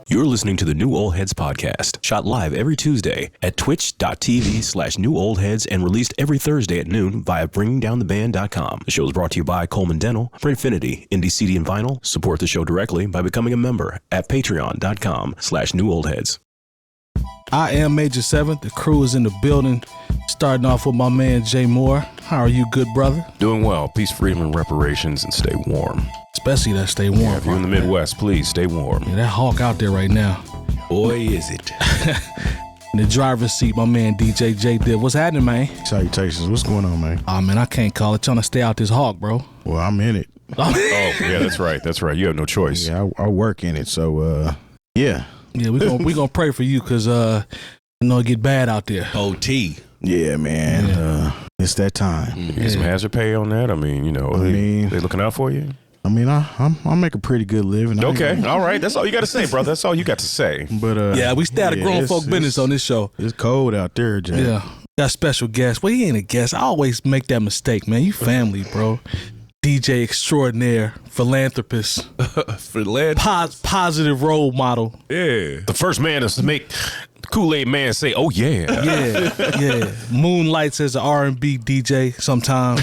You're listening to the New Old Heads podcast, shot live every Tuesday at twitch.tv/newoldheads and released every Thursday at noon via bringingdowntheband.com. The show is brought to you by Coleman Dental, Printfinity, Indie CD and Vinyl. Support the show directly by becoming a member at patreon.com/newoldheads. I am Major 7th. The crew is in the building. Starting off with my man, Jay Moore. How are you, good brother? Doing well. Peace, freedom, and reparations, and stay warm. Especially that stay warm. Yeah, if you're in the Midwest, please stay warm. Yeah, that hawk out there right now. Boy, is it. In the driver's seat, my man, DJ Jay Diff. What's happening, man? Salutations. What's going on, man? Oh, man, I can't call it. Trying to stay out this hawk, bro. Well, I'm in it. Oh, yeah, that's right. That's right. You have no choice. Yeah, I work in it, so, yeah. Yeah, we gonna pray for you because, it get bad out there. OT. Yeah, man. Yeah. It's that time. You get some hazard pay on that? I mean, they looking out for you? I mean, I make a pretty good living. Okay, all right. That's all you got to say, brother. That's all you got to say. But yeah, we stay out of grown folk business on this show. It's cold out there, Jay. Yeah. Got special guests. Well, he ain't a guest. I always make that mistake, man. You family, bro. DJ extraordinaire, philanthropist, positive role model. Yeah. The first man to make Kool-Aid man say, oh, yeah. Yeah. Moonlights as an R&B DJ sometimes.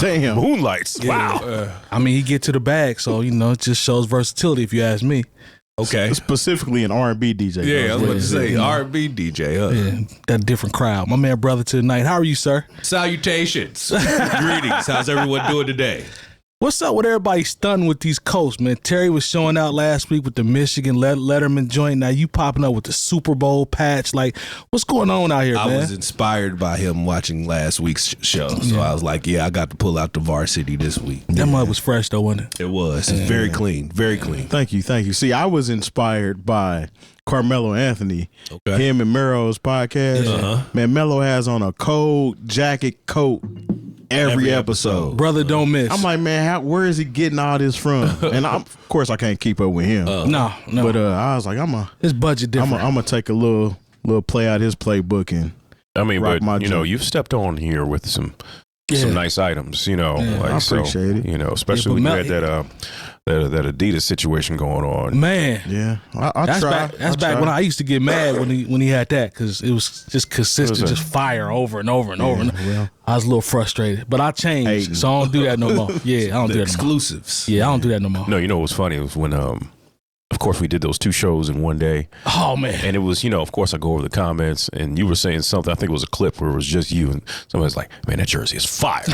Damn. Moonlights. Yeah. Wow. I mean, he get to the bag, so, it just shows versatility if you ask me. Okay. Specifically an R&B DJ. Yeah, I was about to say Yeah. R&B DJ. Huh? Yeah, got a different crowd. My man, brother to the night. How are you, sir? Salutations. Greetings. How's everyone doing today? What's up with everybody stunned with these coasts, man? Terry was showing out last week with the Michigan Letterman joint. Now you popping up with the Super Bowl patch. Like, what's going on out here, man? I was inspired by him watching last week's show. So I was like, I got to pull out the varsity this week. That mud was fresh, though, wasn't it? It was. It's very clean. Very clean. Thank you. See, I was inspired by Carmelo Anthony. Okay. Him and Mero's podcast. Uh-huh. Man, Melo has on a cold jacket coat every episode. Brother, don't miss. I'm like, man, where is he getting all this from? And of course, I can't keep up with him. No. But I was like, his budget different. I'm gonna take a little play out his playbook and rock my joint. you've stepped on here with some nice items, I appreciate it. Especially when you had that Adidas situation going on. Man, Yeah, I that's try. back. Back when I used to get mad when he had that because it was just consistent, just fire over and over and over. And well. I was a little frustrated, but I changed, Hating. so I don't do that no more. Yeah, I don't do that no more. Exclusives. Yeah, I don't do that no more. No, what was funny was when, of course, we did those 2 shows in one day. Oh man, And it was, of course, I go over the comments, and you were saying something. I think it was a clip where it was just you, and somebody's like, "Man, that jersey is fire."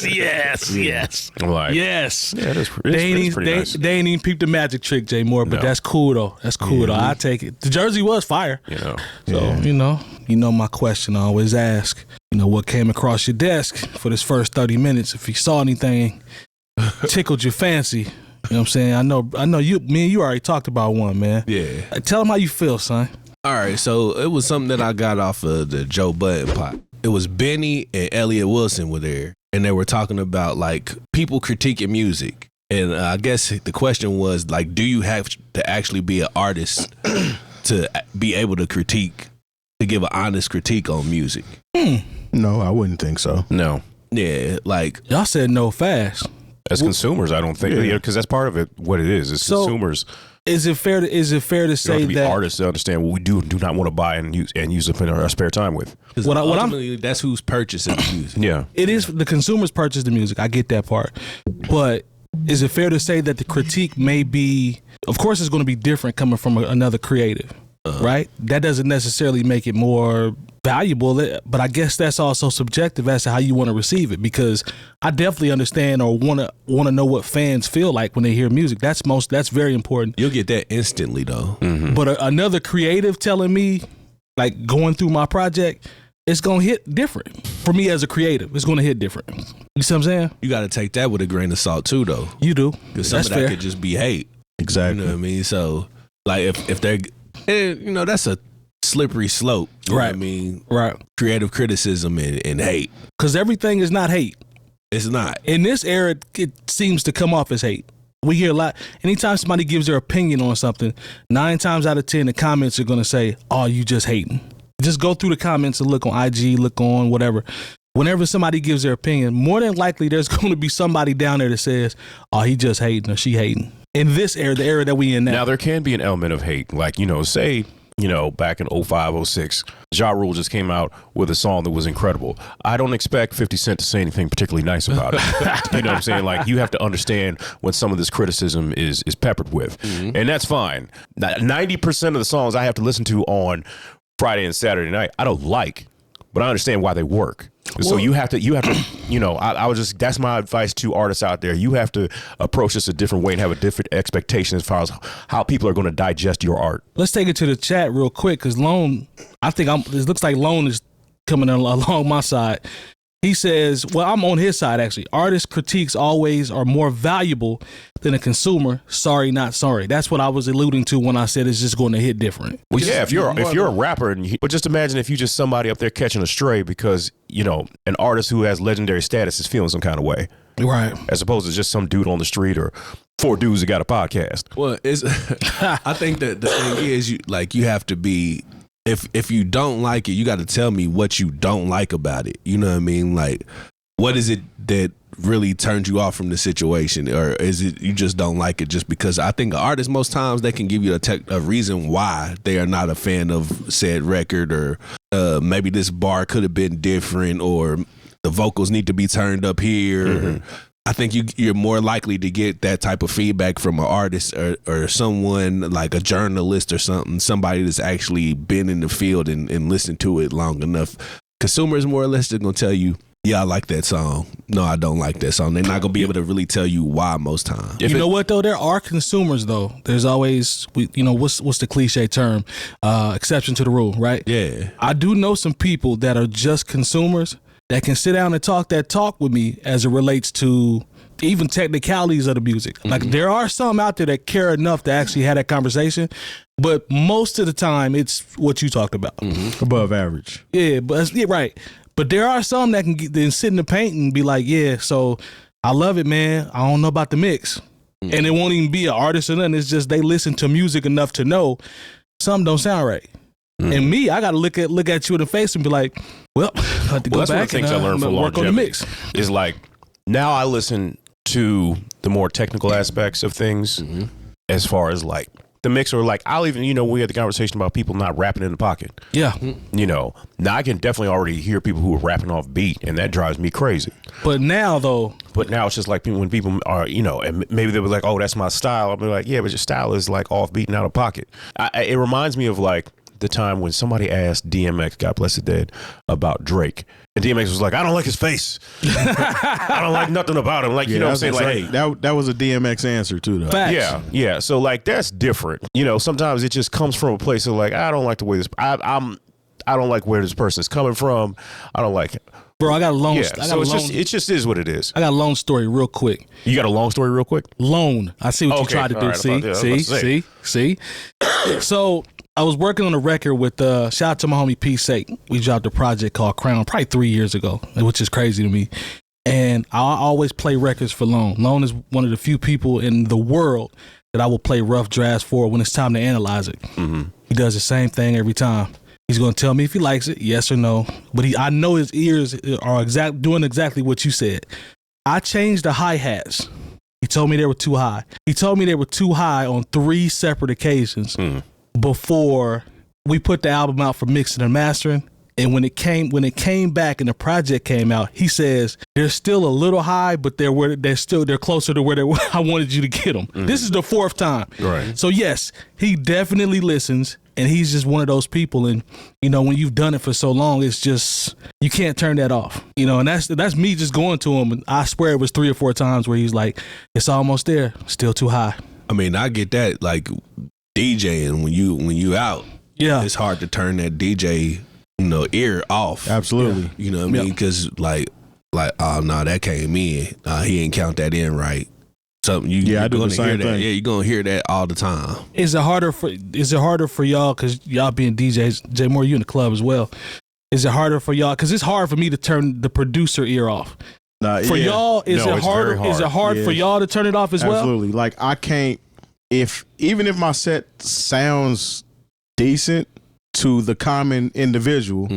yes. I'm like, Yes. Yeah, it's They pretty ain't nice. they ain't even peeped the magic trick, Jay Moore, but No. that's cool though. That's cool though. I take it. The jersey was fire. So, my question I always ask, what came across your desk for this first 30 minutes? If you saw anything tickled your fancy, you know what I'm saying? I know me and you already talked about one, man. Yeah. Tell them how you feel, son. All right. So it was something that I got off of the Joe Budden pot. It was Benny and Elliott Wilson were there, and they were talking about like people critiquing music. And I guess the question was like, do you have to actually be an artist to be able to give an honest critique on music? No, I wouldn't think so. No. Yeah, like Y'all said no fast. As consumers, I don't think, because that's part of it, what it is. It's So, consumers. Is it fair to You say have to be that artists to understand what we do not want to buy and use up in our spare time with. What I'm- ultimately that's who's purchasing the music. Yeah. it is the consumers purchase the music? I get that part, but is it fair to say that the critique may be? Of course, it's going to be different coming from another creative, right? That doesn't necessarily make it more valuable, but I guess that's also subjective as to how you want to receive it. Because I definitely understand or want to know what fans feel like when they hear music. That's very important. You'll get that instantly though. But another creative telling me, like going through my project, it's gonna hit different for me as a creative. It's gonna hit different. You see what I'm saying? You got to take that with a grain of salt too, though, You do. because some That's of that fair. could just be hate. Exactly. You know what I mean? So, like, if they're, that's a slippery slope. You know what I Right. mean, Right. creative criticism and hate. Because everything is not hate. It's not. In this era, it seems to come off as hate. We hear a lot. Anytime somebody gives their opinion on something, 9 times out of 10, the comments are going to say, "Oh, you just hating." Just go through the comments and look on IG, look on whatever. Whenever somebody gives their opinion, more than likely there's going to be somebody down there that says, "Oh, he just hating or she hating." in this era, the era that we in now. Now there can be an element of hate, like say back in 05, 06, Ja Rule just came out with a song that was incredible. I don't expect 50 Cent to say anything particularly nice about it. You know what I'm saying? Like, you have to understand when some of this criticism is peppered with, and that's fine. 90% of the songs I have to listen to on Friday and Saturday night, I don't like, but I understand why they work. So you have to, I was just, that's my advice to artists out there. You have to approach this a different way and have a different expectation as far as how people are going to digest your art. Let's take it to the chat real quick, because Lone, it looks like Lone is coming along my side. He says, well, I'm on his side, actually. Artist critiques always are more valuable than a consumer. Sorry, not sorry. That's what I was alluding to when I said it's just going to hit different. Well, yeah, if you're a rapper, but just imagine if you just somebody up there catching a stray because, an artist who has legendary status is feeling some kind of way. Right. As opposed to just some dude on the street or 4 dudes that got a podcast. Well, I think that the thing is, you have to be, if you don't like it, you got to tell me what you don't like about it. You know what I mean? Like, what is it that really turns you off from the situation, or is it you just don't like it just because? I think artists, most times, they can give you a reason why they are not a fan of said record, or maybe this bar could have been different, or the vocals need to be turned up here. Mm-hmm. I think you're more likely to get that type of feedback from an artist or someone like a journalist or somebody that's actually been in the field and listened to it long enough. Consumers, more or less, they're going to tell you, yeah, I like that song. No, I don't like that song. They're not going to be able to really tell you why most times. You know what, though? There are consumers, though. There's always, what's the cliche term? Exception to the rule, right? Yeah. I do know some people that are just consumers that can sit down and talk that talk with me as it relates to even technicalities of the music. Mm-hmm. Like, there are some out there that care enough to actually have that conversation, but most of the time it's what you talked about. Mm-hmm. Above average. Yeah, right. But there are some that can then sit in the paint and be like, yeah, so I love it, man. I don't know about the mix. Mm-hmm. And it won't even be an artist or nothing. It's just they listen to music enough to know something don't sound right. Mm-hmm. And me, I got to look at you in the face and be like, well, I have to go that's back one of the things I learned from work on the mix. Is like, now I listen to the more technical aspects of things, mm-hmm. as far as like the mix, or like I'll even, we had the conversation about people not rapping in the pocket. Yeah. Now I can definitely already hear people who are rapping off beat, and that drives me crazy. But now it's just like when people are, and maybe they were like, oh, that's my style. I'll be like, yeah, but your style is like off beat and out of pocket. It reminds me of like the time when somebody asked DMX, God bless the dead, about Drake. And DMX was like, I don't like his face. I don't like nothing about him. Like, you know what I'm saying? Like, that was a DMX answer too, though. Facts. Yeah. So like, that's different. Sometimes it just comes from a place of like, I don't like the way this, I don't like where this person is coming from. I don't like it. Bro, I got a long. Yeah, it just is what it is. I got a long story real quick. You got a long story real quick? Long. I see what you tried to do. See. So I was working on a record with, shout out to my homie P. Sake. We dropped a project called Crown probably 3 years ago, which is crazy to me. And I always play records for Lone. Lone is one of the few people in the world that I will play rough drafts for when it's time to analyze it. Mm-hmm. He does the same thing every time. He's going to tell me if he likes it, yes or no. But I know his ears are doing exactly what you said. I changed the hi-hats. He told me they were too high. He told me they were too high on 3 separate occasions before we put the album out for mixing and mastering. And when it came back and the project came out, he says they're still a little high, but they're closer to where I wanted you to get them. Mm-hmm. This is the 4th time. Right. So yes, he definitely listens, and he's just one of those people. And when you've done it for so long, it's just you can't turn that off. And that's me just going to him, and I swear it was 3 or 4 times where he's like, "It's almost there, still too high." I mean, I get that. Like DJing when you out, yeah, it's hard to turn that DJ ear off. Absolutely. You know what I mean? Because like, oh no, that came in. He ain't count that in right. Something I do the same thing. Yeah, you're gonna hear that all the time. Is it harder for y'all, because y'all being DJs? Jay Moore, you in the club as well. Is it harder for y'all? Because it's hard for me to turn the producer ear off. Y'all, is it hard for y'all to turn it off as well? Absolutely. Like, I can't, even if my set sounds decent to the common individual,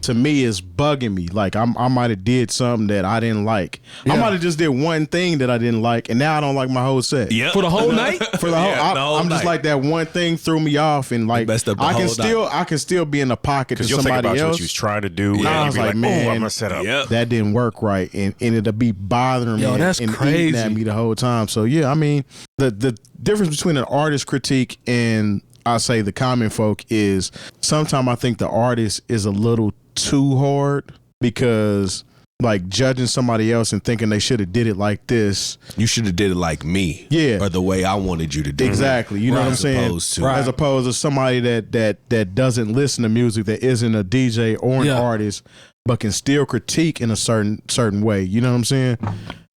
to me is bugging me. Like I might have did something that I didn't like. I might have just did one thing that I didn't like, and now I don't like my whole set. Yeah, For the whole night? For the whole, I'm just like that one thing threw me off, and like I can still be in the pocket to Because you'll think somebody about else. what you was trying to do. And I and was you'll be like, man, oh, I'm gonna set up. Yep. that didn't work right, and it'll be bothering me. Yo, that's and crazy. eating at me the whole time. So yeah, I mean, the difference between an artist critique and I say the common folk is sometimes I think the artist is a little too hard, because like judging somebody else and thinking they should have did it like this. You should have did it like me. Yeah. Or the way I wanted you to do Exactly. You know what I'm saying? As opposed to somebody that doesn't listen to music, that isn't a DJ or an artist, but can still critique in a certain way. You know what I'm saying?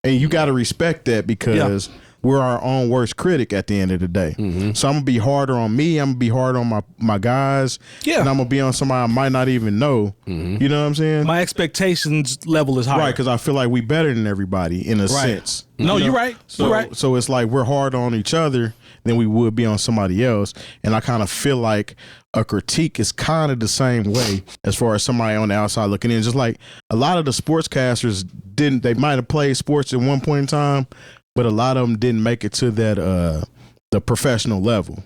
And you got to respect that, because we're our own worst critic at the end of the day. So I'm gonna be harder on me. I'm gonna be harder on my guys. Yeah. And I'm gonna be on somebody I might not even know. You know what I'm saying? My expectations level is higher. Right, because I feel like we better than everybody in a sense. No, you know? you're right. So, you're right. So it's like we're harder on each other than we would be on somebody else. And I kind of feel like a critique is kind of the same way as far as somebody on the outside looking in. Just like a lot of the sportscasters they might have played sports at one point in time, but a lot of them didn't make it to that the professional level.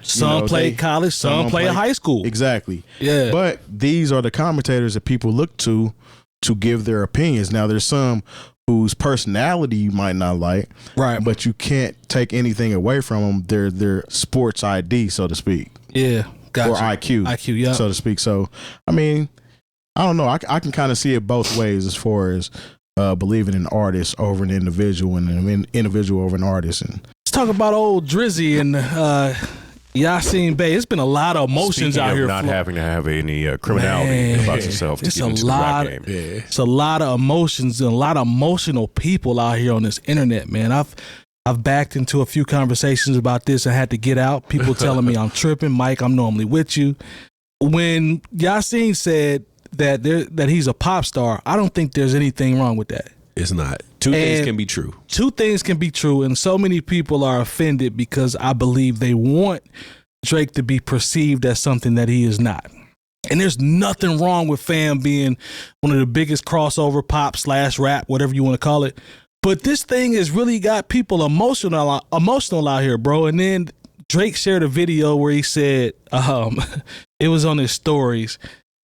Some played college, some played high school. Exactly. Yeah. But these are the commentators that people look to give their opinions. Now there's some whose personality you might not like, right? But you can't take anything away from them. Their sports ID, so to speak. Yeah. Gotcha. Or IQ, yeah, so to speak. So, I mean, I don't know. I can kind of see it both ways as far as believing in artists over an individual and an individual over an artist. And let's talk about old Drizzy and Yasiin Bey. It's been a lot of emotions Speaking out of here. Not having to have any criminality about yourself to it's get into the rap game. It's a lot of emotions and a lot of emotional people out here on this internet, man. I've backed into a few conversations about this and had to get out. People telling me I'm tripping. Mike, I'm normally with you. When Yasiin said that he's a pop star, I don't think there's anything wrong with that. It's not. Two things can be true. Two things can be true, and so many people are offended because I believe they want Drake to be perceived as something that he is not. And there's nothing wrong with Fam being one of the biggest crossover pop / rap, whatever you want to call it. But this thing has really got people emotional out here, bro. And then Drake shared a video where he said, it was on his stories,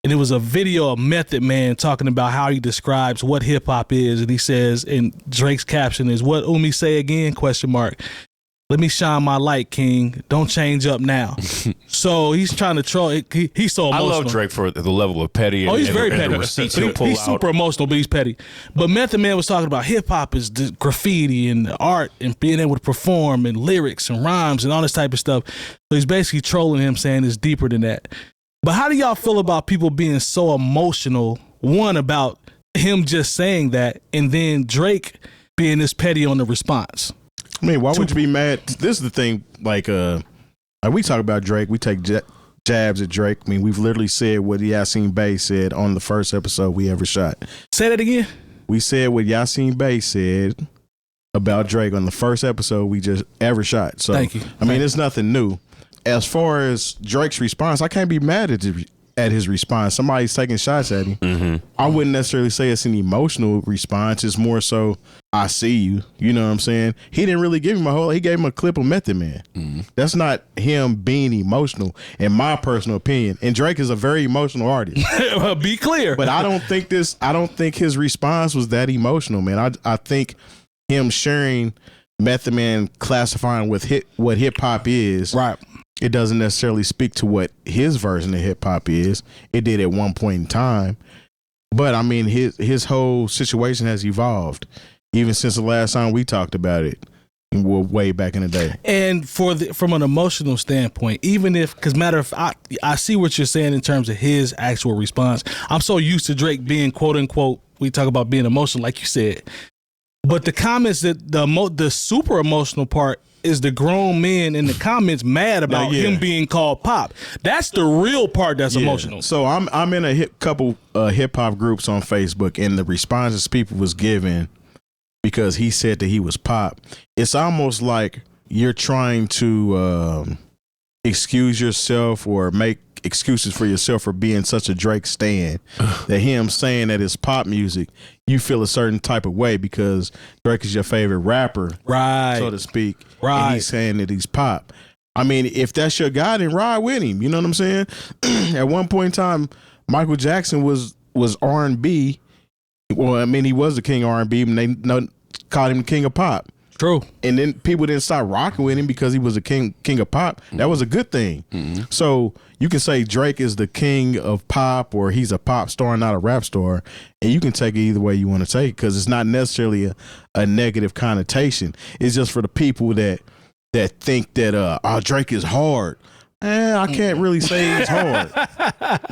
and it was a video of Method Man talking about how he describes what hip hop is. And he says, and Drake's caption is, "What Umi say again? ? Let me shine my light, King. Don't change up now." So he's trying to troll. He's so emotional. I love Drake for the level of petty. He's very petty. The receipts he'll pull he's out. super emotional, but he's petty. But Method Man was talking about hip hop is the graffiti and the art and being able to perform and lyrics and rhymes and all this type of stuff. So he's basically trolling him, saying it's deeper than that. But how do y'all feel about people being so emotional? One, about him just saying that, and then Drake being this petty on the response. I mean, why would you be mad? This is the thing. Like we talk about Drake, we take jabs at Drake. I mean, we've literally said what Yasiin Bey said on the first episode we ever shot. Say that again. We said what Yasiin Bey said about Drake on the first episode we just ever shot. So, thank you. I mean, it's nothing new. As far as Drake's response, I can't be mad at his response. Somebody's taking shots at him. I wouldn't necessarily say it's an emotional response. It's more so, I see you. You know what I'm saying? He didn't really give him he gave him a clip of Method Man. That's not him being emotional, in my personal opinion. And Drake is a very emotional artist. Be clear. But I don't think his response was that emotional, man. I think him sharing Method Man classifying what hip hop is. Right. It doesn't necessarily speak to what his version of hip hop is. It did at one point in time. But I mean, his whole situation has evolved, even since the last time we talked about it, way back in the day. And from an emotional standpoint, even if, because matter of fact, I see what you're saying in terms of his actual response. I'm so used to Drake being quote unquote, we talk about being emotional, like you said. But the comments that the super emotional part is the grown men in the comments mad about him being called pop. That's the real part that's emotional. So I'm in a couple hip hop groups on Facebook, and the responses people was giving because he said that he was pop. It's almost like you're trying to excuse yourself or make make excuses for yourself for being such a Drake stan. That him saying that it's pop music, you feel a certain type of way because Drake is your favorite rapper, right, so to speak. Right. And he's saying that he's pop. I mean, if that's your guy, then ride with him. You know what I'm saying? At one point in time, Michael Jackson was R&B. Well, I mean, he was the king of R&B, and they called him the king of pop. True. And then people didn't start rocking with him because he was a king of pop. That was a good thing. Mm-hmm. So you can say Drake is the king of pop, or he's a pop star, not a rap star, and you can take it either way you want to take it because it's not necessarily a negative connotation. It's just for the people that think that Drake is hard. I can't really say he's hard.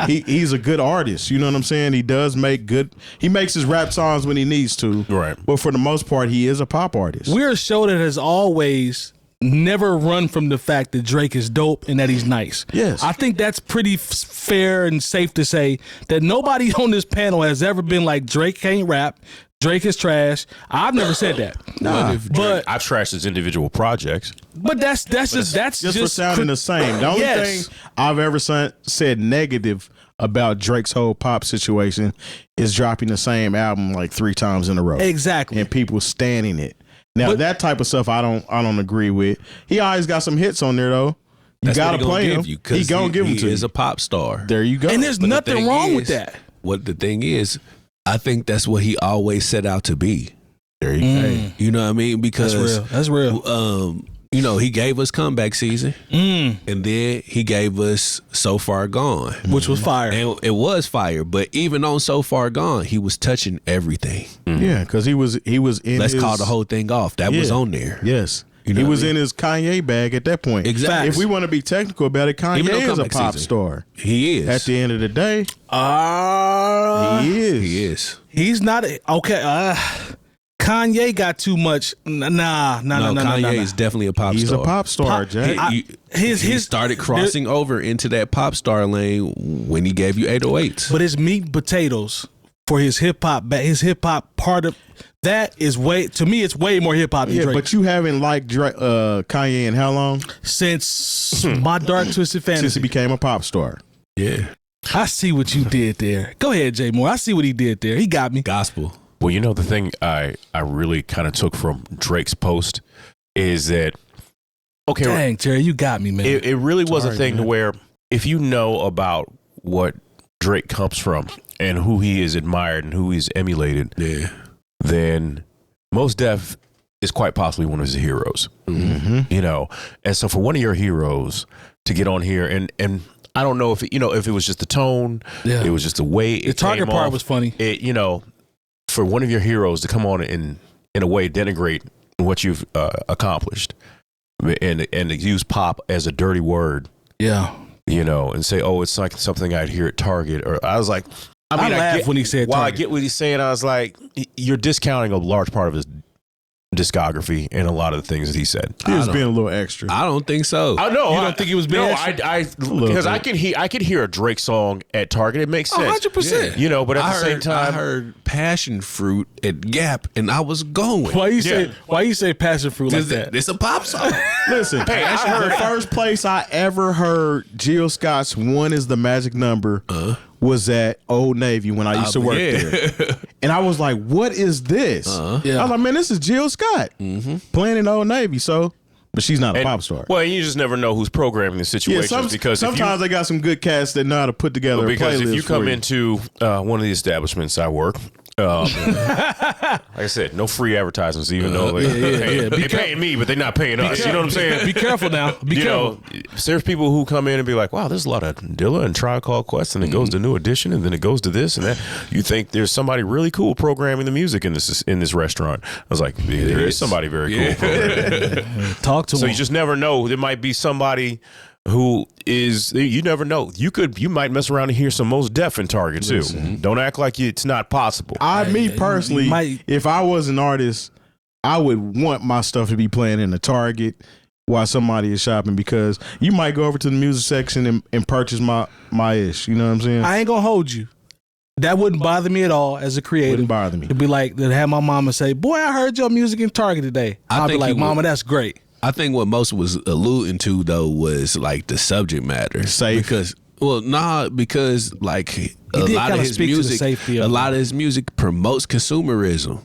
He's a good artist. You know what I'm saying? He does make he makes his rap songs when he needs to. Right. But for the most part, he is a pop artist. We're a show that has always never run from the fact that Drake is dope and that he's nice. Yes. I think that's pretty fair and safe to say that nobody on this panel has ever been like, Drake can't rap, Drake is trash. I've never said that. Nah, but I've trashed his individual projects. But that's just for sounding the same. The only thing I've ever said negative about Drake's whole pop situation is dropping the same album like 3 times in a row. Exactly. And people standing it. Now that type of stuff I don't agree with. He always got some hits on there though. You gotta play him. He gonna give him to you. He is a pop star. There you go. And there's nothing wrong with that. What the thing is, I think that's what he always set out to be. There you go. You know what I mean? Because that's real. You know, he gave us Comeback Season, and then he gave us So Far Gone, which was fire. And it was fire, but even on So Far Gone, he was touching everything. Yeah, because he was in. Let's call the whole thing off. That was on there. Yes. You know he was in his Kanye bag at that point. Exactly. If we want to be technical about it, Kanye is a pop star. He is. At the end of the day, he is. He is. He's not okay. Kanye got too much. Nah. Kanye is definitely a pop star. He's a pop star, Jack. He started crossing over into that pop star lane when he gave you 808s. But his meat and potatoes for his hip hop part of that is to me it's way more hip hop than Drake. But you haven't liked Kanye in how long? Since My Dark Twisted Fantasy. Since he became a pop star. Yeah. I see what you did there. Go ahead, Jay Moore. I see what he did there. He got me. Gospel. Well, you know, the thing I really kind of took from Drake's post is that, okay. Dang, Jerry, you got me, man. It really was a thing to where if you know about what Drake comes from and who he is admired and who he's emulated, then Mos Def is quite possibly one of his heroes. Mm-hmm. You know, and so for one of your heroes to get on here and I don't know if it was just the tone, it was just the way it the target part off. was funny. For one of your heroes to come on and in a way denigrate what you've accomplished and to use pop as a dirty word, and say, oh, it's like something I'd hear at Target, or I was like, I laughed when he said while Target. I get what he's saying, I was like, you're discounting a large part of his discography and a lot of the things that he said. He was being a little extra. I don't think so. I know. You don't think he was being extra? Because I could hear a Drake song at Target. It makes sense. 100%. You know, but at the same time, I heard Passion Fruit at Gap, and I was going. Why you say Passion Fruit like that? It's a pop song. Listen, I heard the first place I ever heard Jill Scott's "One Is the Magic Number" was at Old Navy when I used to work there. And I was like, what is this? I was like, man, this is Jill Scott playing in Old Navy. But she's not a pop star. Well, you just never know who's programming the situation. Because sometimes they got some good cats that know how to put together a playlist. Because if you come into one of the establishments I work, like I said, no free advertisements, even though they're paying me, but they're not paying us. You know what I'm saying? Be careful now. Be careful. There's people who come in and be like, wow, there's a lot of Dilla and Tribe Called Quest, and it goes to New Edition, and then it goes to this and that. You think there's somebody really cool programming the music in this restaurant. I was like, there is somebody very cool programming. Talk to him. So you just never know. There might be somebody who is, you never know. You might mess around and hear some Mos Def in Target too. Don't act like it's not possible. Me personally, if I was an artist, I would want my stuff to be playing in the Target while somebody is shopping, because you might go over to the music section and purchase my ish. You know what I'm saying? I ain't gonna hold you. That wouldn't bother me at all as a creative. Wouldn't bother me. It'd be like to have my mama say, "Boy, I heard your music in Target today." I'd be like, "Mama, that's great." I think what most was alluding to though was like the subject matter. Safe. Because Well, nah, because like a lot of his music promotes consumerism.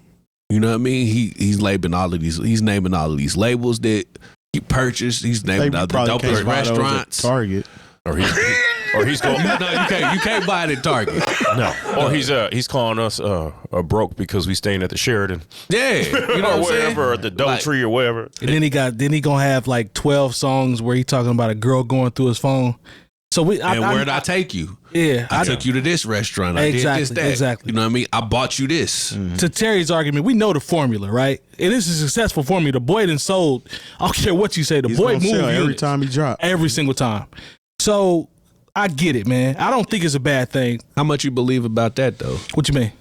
You know what I mean? He's naming all of these labels that he purchased. He's naming all the dopest restaurants. Target. Or he's going. No, you can't buy it at Target. No. Or he's calling us broke because we staying at the Sheridan. Yeah, you know or whatever, or the Doubletree or whatever. And then he gonna have like 12 songs where he talking about a girl going through his phone. So where'd I take you? Yeah, I took you to this restaurant. I did this, that. Exactly. You know what I mean? I bought you this. Mm-hmm. To Terry's argument, we know the formula, right? And this is a successful formula. The boy done sold. I don't care what you say. He's boy moved every time he dropped. Every single time. So I get it, man. I don't think it's a bad thing. How much you believe about that, though? What you mean?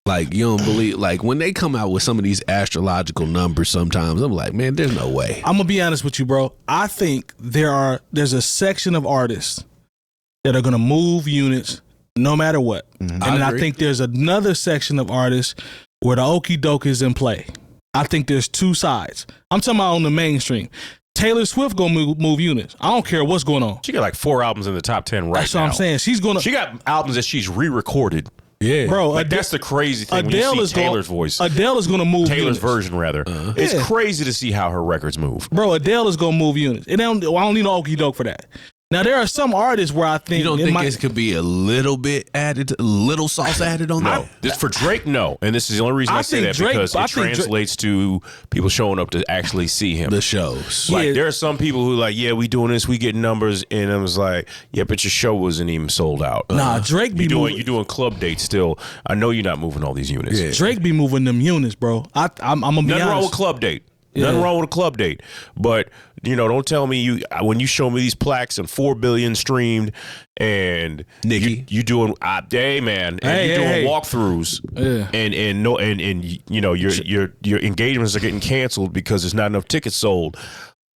Like, you don't believe, like, when they come out with some of these astrological numbers sometimes, I'm like, man, there's no way. I'm going to be honest with you, bro. I think there's a section of artists that are going to move units no matter what. Mm-hmm. And I think there's another section of artists where the okie doke is in play. I think there's two sides. I'm talking about on the mainstream. Taylor Swift gonna move units. I don't care what's going on. She got like 4 albums in the top 10 right now. That's what I'm saying. She got albums that she's re-recorded. Yeah, bro. Like that's the crazy thing. Adele when you see Taylor's voice. Adele is gonna move Taylor's units. version rather. It's crazy to see how her records move. Bro, Adele is gonna move units. I don't need no okie doke for that. Now there are some artists where I think you don't think it could be a little bit added, a little sauce added on that. No, this for Drake, no, and this is the only reason I say that because it translates to people showing up to actually see him. The shows, like there are some people who like, yeah, we doing this, we getting numbers, and I was like, yeah, but your show wasn't even sold out. Nah, Drake be you doing club dates still. I know you're not moving all these units. Yeah. Drake be moving them units, bro. I'm gonna be honest. Nothing wrong with club date. Nothing wrong with a club date, but don't tell me when you show me these plaques and 4 billion streamed, and Nikki, you doing hey man, and you doing walkthroughs, and your engagements are getting canceled because there's not enough tickets sold.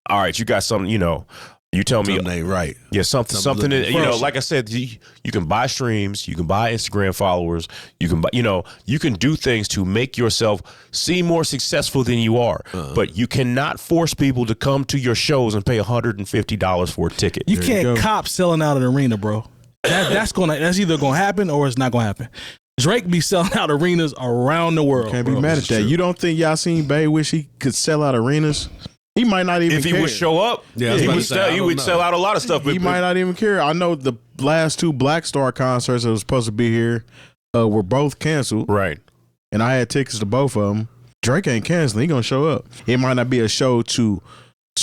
All right, you got something, You tell me, something ain't right. Yeah, something that, like I said, you can buy streams, you can buy Instagram followers, you can buy, you can do things to make yourself seem more successful than you are. But you cannot force people to come to your shows and pay $150 for a ticket. You can't cop selling out an arena, bro. That's either gonna happen or it's not gonna happen. Drake be selling out arenas around the world. Can't be mad at that. You don't think Yasiin Bey wish he could sell out arenas? He might not even care. If he would show up, he would sell out a lot of stuff. But he might not even care. I know the last 2 Black Star concerts that was supposed to be here were both canceled. Right. And I had tickets to both of them. Drake ain't canceling. He going to show up. It might not be a show to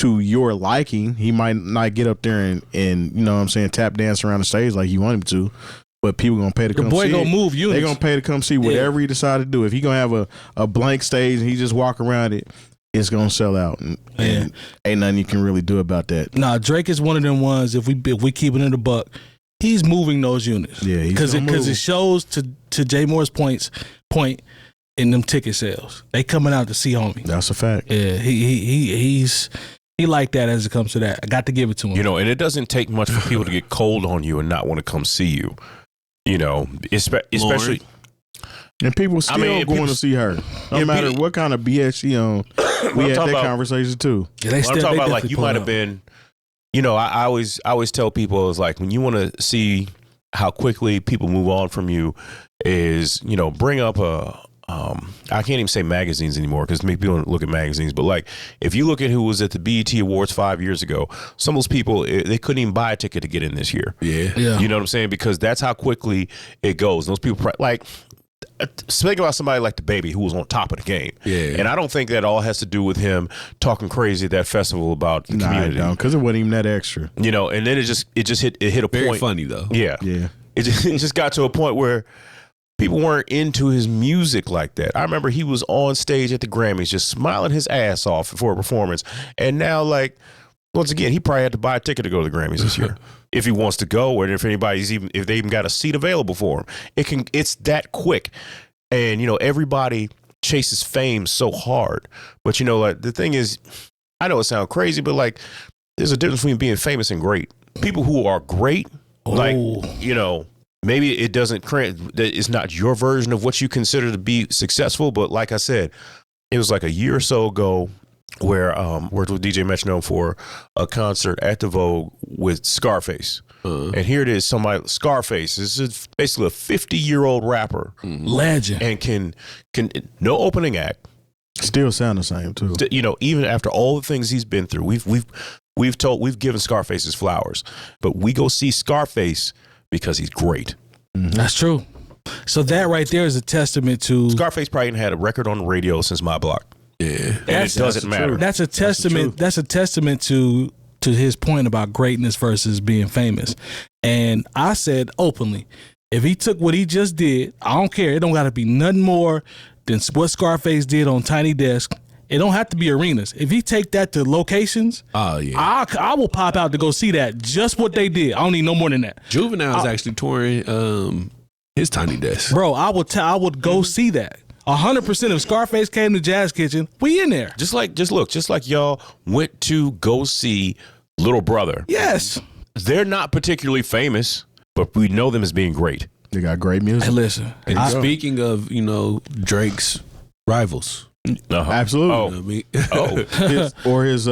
your liking. He might not get up there and you know what I'm saying, tap dance around the stage like you want him to. But people going to pay to come see it. The boy going to move units. They going to pay to come see whatever he decide to do. If he going to have a blank stage and he just walk around it, it's gonna sell out, and ain't nothing you can really do about that. Nah, Drake is one of them ones. If we keep it in the buck, he's moving those units. Yeah, because it shows to Jay Moore's point in them ticket sales. They coming out to see homie. That's a fact. Yeah, he's like that as it comes to that. I got to give it to him. And it doesn't take much for people to get cold on you and not want to come see you. Especially. And people still going to see her. No matter what kind of BS she on. We had that conversation too. Yeah, I'm talking about like you might have been, I always tell people is like when you want to see how quickly people move on from you is, bring up I can't even say magazines anymore because people don't look at magazines, but like if you look at who was at the BET Awards 5 years ago, some of those people, they couldn't even buy a ticket to get in this year. Yeah. You know what I'm saying? Because that's how quickly it goes. Those people speaking about somebody like the Baby who was on top of the game. Yeah. And I don't think that all has to do with him talking crazy at that festival about the community. No, because it wasn't even that extra. And then it hit a point. Very funny though. Yeah. It just got to a point where people weren't into his music like that. I remember he was on stage at the Grammys just smiling his ass off for a performance. And now, like, once again, he probably had to buy a ticket to go to the Grammys this year. If he wants to go, or if they even got a seat available for him. It's that quick. And, everybody chases fame so hard. But, like the thing is, I know it sounds crazy, but like there's a difference between being famous and great. People who are great, maybe it doesn't it's not your version of what you consider to be successful, but like I said, it was like a year or so ago where's DJ Metronome for a concert at the Vogue with Scarface. And here it is, Scarface. This is basically a 50-year-old rapper, legend, and can no opening act, still sound the same too. You know, even after all the things he's been through, we've given Scarface his flowers, but we go see Scarface because he's great. That's true. So that right there is a testament to Scarface. Probably ain't had a record on the radio since My Block. Yeah, and it doesn't matter. That's a testament. That's a testament to his point about greatness versus being famous. And I said openly, if he took what he just did, I don't care. It don't got to be nothing more than what Scarface did on Tiny Desk. It don't have to be arenas. If he take that to locations, I will pop out to go see that. Just what they did. I don't need no more than that. Juvenile is actually touring his Tiny Desk. Bro, I would go see that. 100% if Scarface came to Jazz Kitchen, we in there. Just like y'all went to go see Little Brother. Yes. They're not particularly famous, but we know them as being great. They got great music. Hey, listen. And speaking of, Drake's rivals. Absolutely. His influence.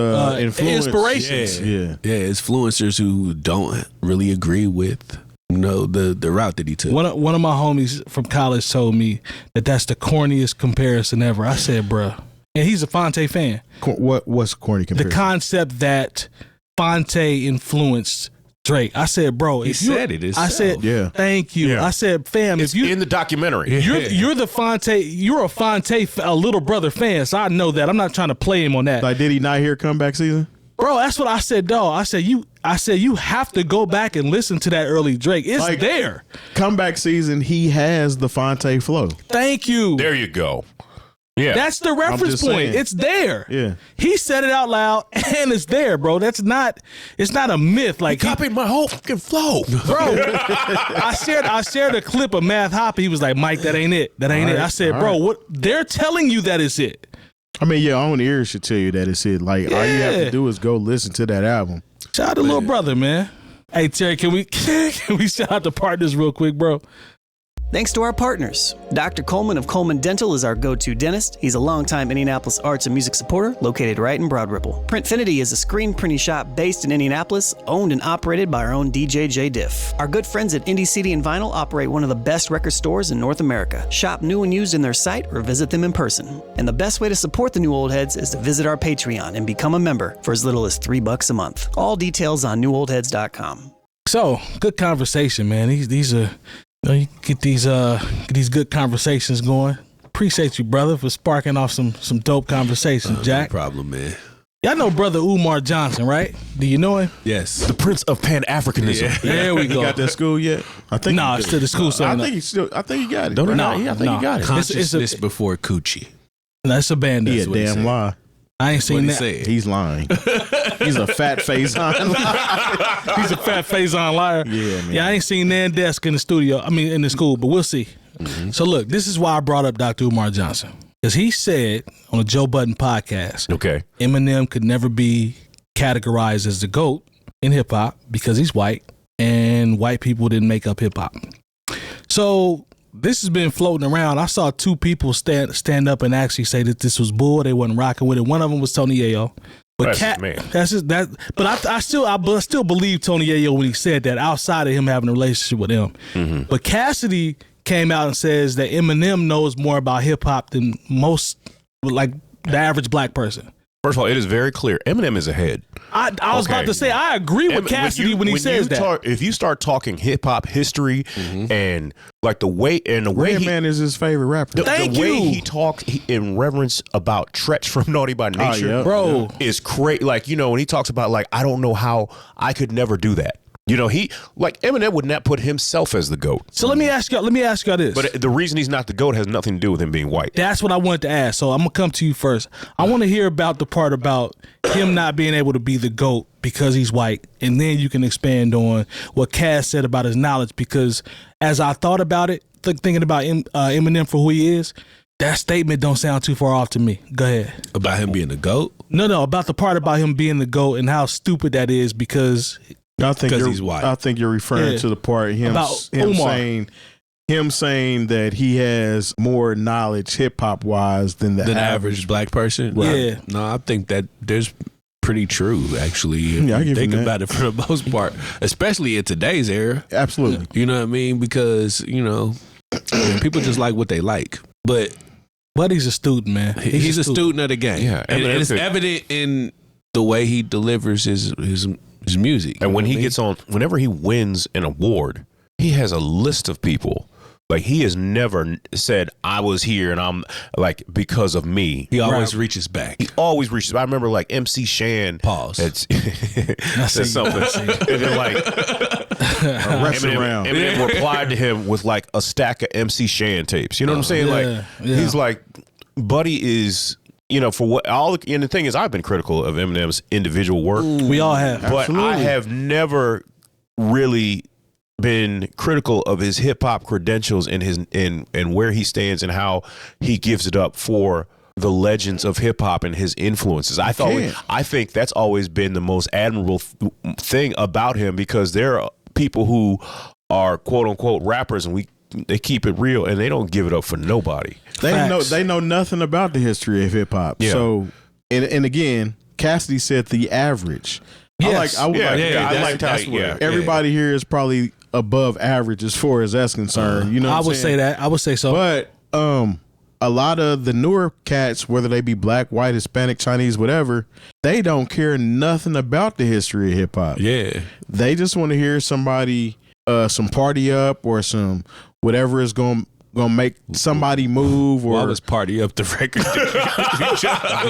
Inspirations. Yeah, influencers who don't really agree with the route that he took. One of my homies from college told me that that's the corniest comparison ever. I said, bruh. And he's a Fonte fan. What's corny comparison? The concept that Fonte influenced Drake. I said, bro. He said it. I said, thank you. Yeah. I said, fam, it's if you in the documentary, you're the Fonte. You're a Fonte, a Little Brother fan. So I know that. I'm not trying to play him on that. Like, did he not hear Comeback Season? Bro, that's what I said, dog. I said you have to go back and listen to that early Drake. It's like, there. Comeback Season, he has the Fonte flow. Thank you. There you go. Yeah. That's the reference point. Saying. It's there. Yeah. He said it out loud and it's there, bro. It's not a myth. Like he copied my whole fucking flow. Bro, I shared a clip of Math Hopper. He was like, Mike, that ain't it. That ain't it. I said, bro, what they're telling you that it's it. I mean, your own ears should tell you that it's it. Like, all you have to do is go listen to that album. Shout out to Little Brother, man. Hey, Terry, can we shout out the partners real quick, bro? Thanks to our partners. Dr. Coleman of Coleman Dental is our go-to dentist. He's a longtime Indianapolis arts and music supporter located right in Broad Ripple. Printfinity is a screen printing shop based in Indianapolis, owned and operated by our own DJ Jay Diff. Our good friends at Indie CD and Vinyl operate one of the best record stores in North America. Shop new and used in their site or visit them in person. And the best way to support the New Old Heads is to visit our Patreon and become a member for as little as $3 a month. All details on newoldheads.com. So, good conversation, man. These are... You get these good conversations going. Appreciate you, brother, for sparking off some dope conversations, Jack. No problem, man. Y'all know brother Umar Johnson, right? Do you know him? Yes. The Prince of Pan-Africanism. Yeah. There we go. He got that school yet? I think. No, it's still the school. I think he got it. Don't right? No, I think he got it. Consciousness before Coochie. That's a band. He a damn lie. I ain't seen that. He's lying. He's a fat face on liar. He's a fat face on liar. Yeah, man. Yeah, I ain't seen Nan Desk in the studio. I mean, in the school, but we'll see. Mm-hmm. So look, this is why I brought up Dr. Umar Johnson. Because he said on the Joe Budden podcast, Eminem could never be categorized as the GOAT in hip hop because he's white and white people didn't make up hip hop. So this has been floating around. I saw two people stand up and actually say that this was bull. They wasn't rocking with it. One of them was Tony Yayo. But I still believe Tony Yayo when he said that outside of him having a relationship with him. Mm-hmm. But Cassidy came out and says that Eminem knows more about hip hop than most, like the average black person. First of all, it is very clear. Eminem is ahead. I was about to say, I agree with Cassidy when he says that. If you start talking hip hop history and like the way Redman is his favorite rapper. The way he talks in reverence about Tretch from Naughty by Nature, bro, is crazy. Like, when he talks about like, I don't know how I could never do that. He like Eminem would not put himself as the GOAT. So let me ask y'all this. But the reason he's not the GOAT has nothing to do with him being white. That's what I wanted to ask. So I'm gonna come to you first. I want to hear about the part about him not being able to be the GOAT because he's white, and then you can expand on what Cass said about his knowledge. Because as I thought about it, thinking about Eminem for who he is, that statement don't sound too far off to me. Go ahead. About him being the GOAT? No, about the part about him being the GOAT and how stupid that is because he's white. I think you're referring to the part him saying him saying that he has more knowledge hip hop wise than the average black person. Right. Yeah. No, I think that there's pretty true actually. Yeah, I give think him that. about it for the most part, especially in today's era. Absolutely. You know what I mean? Because people just like what they like. But Buddy's a student, man. He's a student of the game. Yeah, and it's evident in the way he delivers his music. And when he gets on, whenever he wins an award, he has a list of people. Like, he has never said, I was here and I'm like, because of me. He always reaches back. He always reaches. I remember like MC Shan. Pause. That's something. And then like Eminem replied to him with like a stack of MC Shan tapes. You know what I'm saying? He's like, Buddy is, for what all. And the thing is, I've been critical of Eminem's individual work. We all have. But I have never really been critical of his hip hop credentials and his and where he stands and how he gives it up for the legends of hip hop and his influences. I think that's always been the most admirable thing about him, because there are people who are quote unquote rappers and they keep it real and they don't give it up for nobody. They know nothing about the history of hip hop. Yeah. So and again, Cassidy said the average. Yes. I like how everybody here is probably above average as far as that's concerned. I would say that. I would say so. But a lot of the newer cats, whether they be black, white, Hispanic, Chinese, whatever, they don't care nothing about the history of hip hop. Yeah. They just want to hear somebody some party up or some whatever is going to make somebody move, or was party up the record.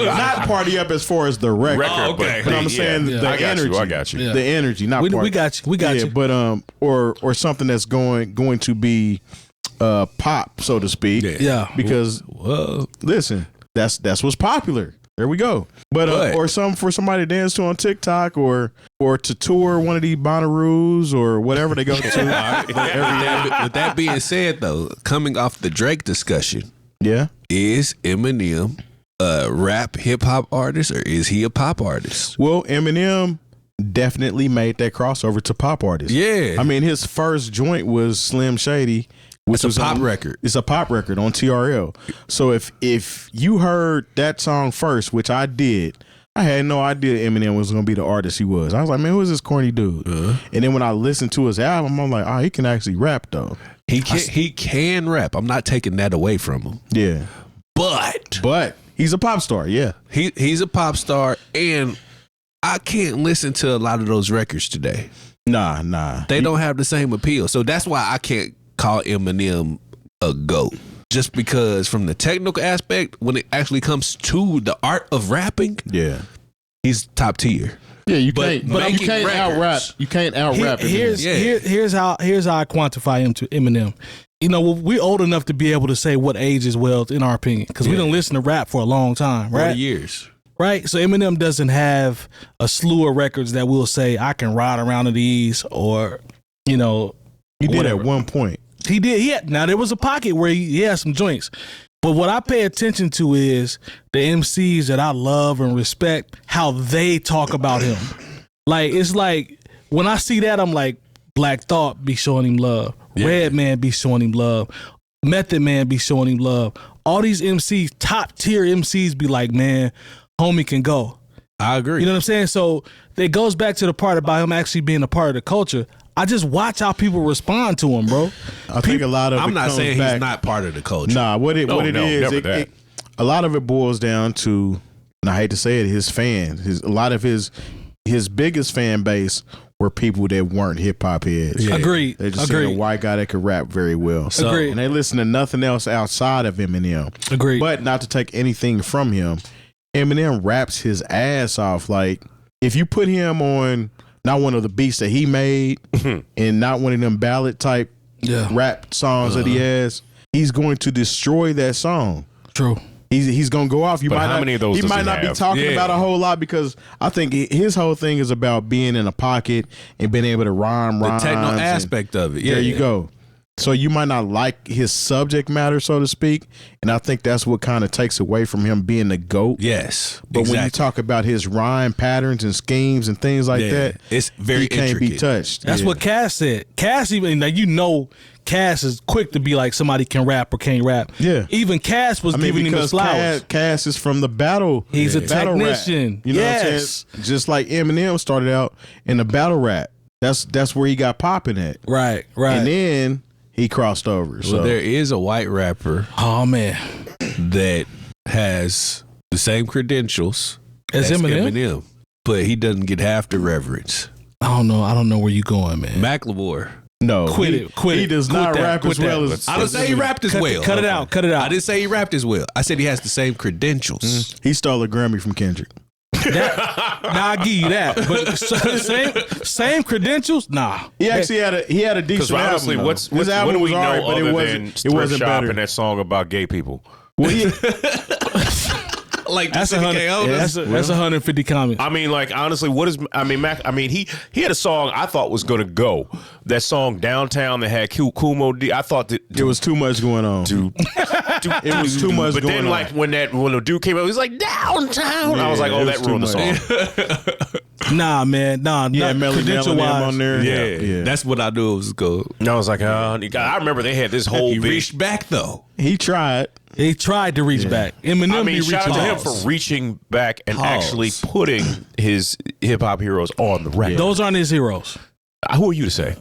not party up as far as the record. Okay. But I'm saying the energy. I got you. The energy, not party. We got you. But or something that's going to be pop, so to speak. Yeah. Because listen, that's what's popular. There we go. But or for somebody to dance to on TikTok or to tour one of these Bonnaroos or whatever they go to. With that being said, though, coming off the Drake discussion, is Eminem a rap hip hop artist or is he a pop artist? Well, Eminem definitely made that crossover to pop artist. Yeah. I mean, his first joint was Slim Shady. Which was a pop record. It's a pop record on TRL. So if you heard that song first, which I did, I had no idea Eminem was going to be the artist he was. I was like, man, who is this corny dude? And then when I listened to his album, I'm like, he can actually rap though. He can rap. I'm not taking that away from him. Yeah. But he's a pop star. Yeah. He's a pop star, and I can't listen to a lot of those records today. Nah. They don't have the same appeal. So that's why I can't call Eminem a GOAT. Just because from the technical aspect, when it actually comes to the art of rapping, he's top tier. Yeah, you can't out rap. You can't out rap. Here's how I quantify him to Eminem. We're old enough to be able to say what age is well, in our opinion, because we don't listen to rap for a long time, right? 40 years. Right? So Eminem doesn't have a slew of records that will say, I can ride around to these, or, He did at one point. He did. Now, there was a pocket where he had some joints. But what I pay attention to is the MCs that I love and respect, how they talk about him. Like, it's like, when I see that, I'm like, Black Thought be showing him love. Yeah. Redman be showing him love. Method Man be showing him love. All these MCs, top tier MCs be like, man, homie can go. I agree. You know what I'm saying? So it goes back to the part about him actually being a part of the culture. I just watch how people respond to him, bro. I think a lot of I'm not saying he's not part of the culture. Nah, a lot of it boils down to, and I hate to say it, his fans. A lot of his biggest fan base were people that weren't hip hop heads. Yeah. Agreed. They just seen a white guy that could rap very well. Agreed. And they listen to nothing else outside of Eminem. Agreed. But not to take anything from him, Eminem raps his ass off. Like, if you put him on not one of the beats that he made and not one of them ballad type rap songs that he has, he's going to destroy that song. True. He's going to go off. Many of those he might not be talking about a whole lot, because I think his whole thing is about being in a pocket and being able to rhyme. The techno aspect of it. There you go. So you might not like his subject matter, so to speak, and I think that's what kind of takes away from him being the GOAT. Yes, but when you talk about his rhyme patterns and schemes and things like that, it's very he can't intricate. Be touched. That's what Cass said. Cass, even Cass is quick to be like somebody can rap or can't rap. Yeah. Even Cass was giving him his flowers. Cass is from the battle. He's a battle technician. Rap. You know what I'm saying? Just like Eminem started out in the battle rap. That's where he got popping at. Right. And then he crossed over. So there is a white rapper. Oh man, that has the same credentials as Eminem, but he doesn't get half the reverence. I don't know where you going, man. Macklemore. No, quit it. He does not rap as well as. I didn't say he rapped as well. Cut it out. I didn't say he rapped as well. I said he has the same credentials. He stole a Grammy from Kendrick. Now I give you that, but same credentials. Nah, he actually had a decent album. Honestly, his album what do we know right, but other it than wasn't Shop better. and that song about gay people? Well, Like that's 150 comments. I mean, like honestly, he had a song I thought was gonna go. That song Downtown that had Kumo D. I thought that it was too much going on. It was too much but going then, on. like when the dude came out, he was like Downtown. I was like, oh, that ruined the song. Nah, man, nah. Yeah, not Melody credential wise on there. Yeah, that's what I knew it was good. And I was like, I remember they had this whole He big. reached back though. He tried. He tried to reach back. Eminem Shout out to him Pause. for reaching back and Pause. actually putting his hip hop heroes on the record. Those aren't his heroes. Who are you to say?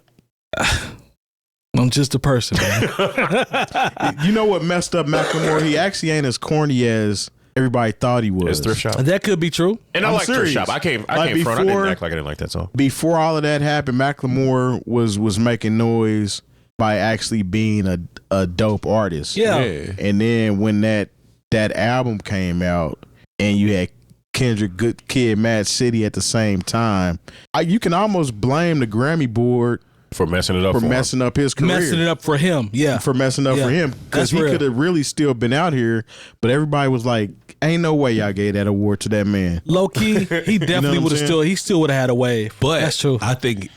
I'm just a person, man. You know what messed up Macklemore? He actually ain't as corny as everybody thought he was. It's Thrift Shop. That could be true. And I I'm like Thrift serious. Shop. I came front. I didn't act like I didn't like that song. Before all of that happened, Macklemore was making noise by actually being a dope artist. Yeah. And then when that album came out and you had Kendrick, Good Kid, Mad City at the same time, you can almost blame the Grammy board For messing it up. messing up his career. Messing it up for him. Yeah. For messing up for him. Because he could have really still been out here, but everybody was like, ain't no way y'all gave that award to that man. Low key, he definitely would have he still would have had a wave. But that's true. I think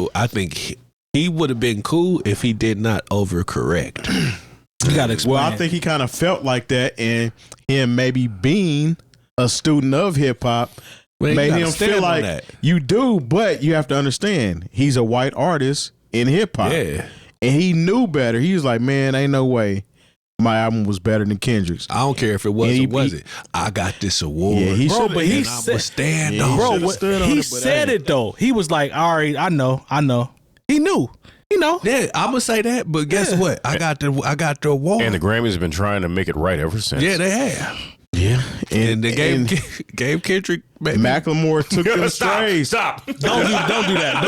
he would have been cool if he did not overcorrect. You gotta explain. Well, I think he kind of felt like that, and him maybe being a student of hip hop made him feel like that. You do, but you have to understand he's a white artist in hip hop. Yeah. And he knew better. He was like, man, ain't no way my album was better than Kendrick's. I don't care if it was or wasn't. I got this award. Yeah, he bro, should but he have. said, stand Yeah, on. bro, should've stood on he it, but said hey. it though. He was like, all right, I know. He knew. You know. Yeah, I'm gonna say that, but guess what? I got the award. And the Grammys have been trying to make it right ever since. Yeah, they have. Yeah. And they gave Kendrick maybe. Macklemore took them strays. Stop. Don't do that.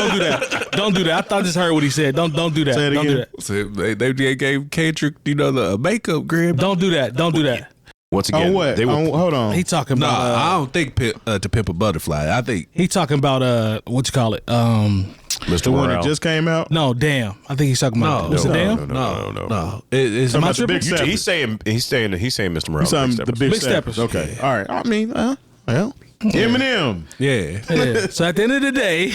Don't do that. I thought I just heard what he said. Don't do that. Say it Don't do again. that. So they gave Kendrick, the makeup Grammy. Don't do that. Once again, On what? they were Hold on. He talking No, about I don't think To Pimp a Butterfly. I think he talking about what you call it? Mr. The one Morale. that just came out? No, damn. I think he's talking about was it damn? no. It's Talking about the tripping? Big Steppers. He's saying Mr. Morale. The Big Big Steppers. Steppers. Okay. All right. I mean, well, Eminem. yeah. Yeah. So at the end of the day,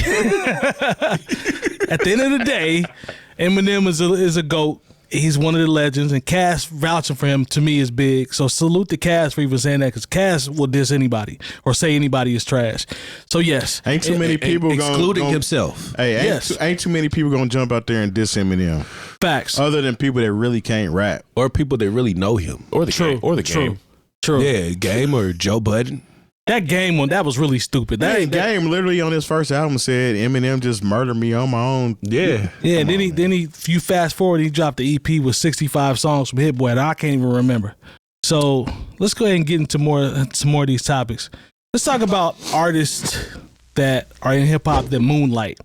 Eminem is a GOAT. He's one of the legends, and Cass vouching for him to me is big. So salute to Cass for even saying that, because Cass will diss anybody or say anybody is trash. So yes, Ain't too many people excluding gonna, himself. Hey, ain't too many people gonna jump out there and diss Eminem. facts. Other than people that really can't rap. Or people that really know him. Or the game. Or the game. True. Yeah, Game or Joe Budden. That game one, that was really stupid. That Game literally on his first album said Eminem just murdered me on my own. Yeah. Yeah, then he you fast forward, he dropped the EP with 65 songs from Hit Boy that I can't even remember. So let's go ahead and get into some more of these topics. Let's talk about artists that are in hip hop that moonlight.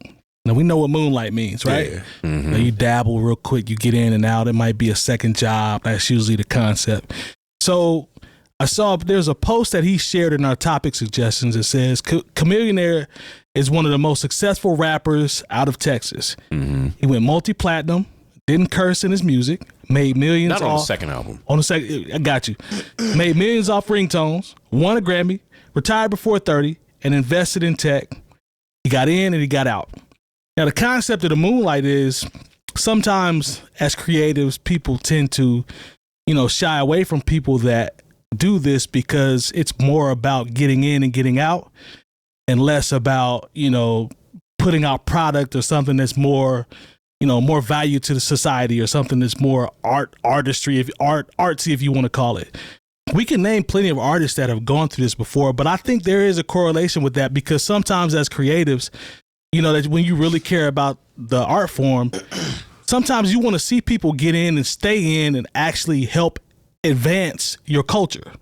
Now we know what moonlight means, right? Yeah. Now, you dabble real quick, you get in and out. It might be a second job. That's usually the concept. So I saw there's a post that he shared in our topic suggestions. It says Chameleonaire is one of the most successful rappers out of Texas. Mm-hmm. He went multi-platinum, didn't curse in his music, made millions Not on the off. second album. On the second, I got you. Made millions off ringtones, won a Grammy, retired before 30, and invested in tech. He got in and he got out. Now the concept of the moonlight is sometimes as creatives, people tend to, shy away from people that do this because it's more about getting in and getting out and less about, putting out product or something that's more more value to the society or something that's more artistry, artsy, if you want to call it. We can name plenty of artists that have gone through this before, but I think there is a correlation with that because sometimes as creatives, that when you really care about the art form, sometimes you want to see people get in and stay in and actually help advance your culture.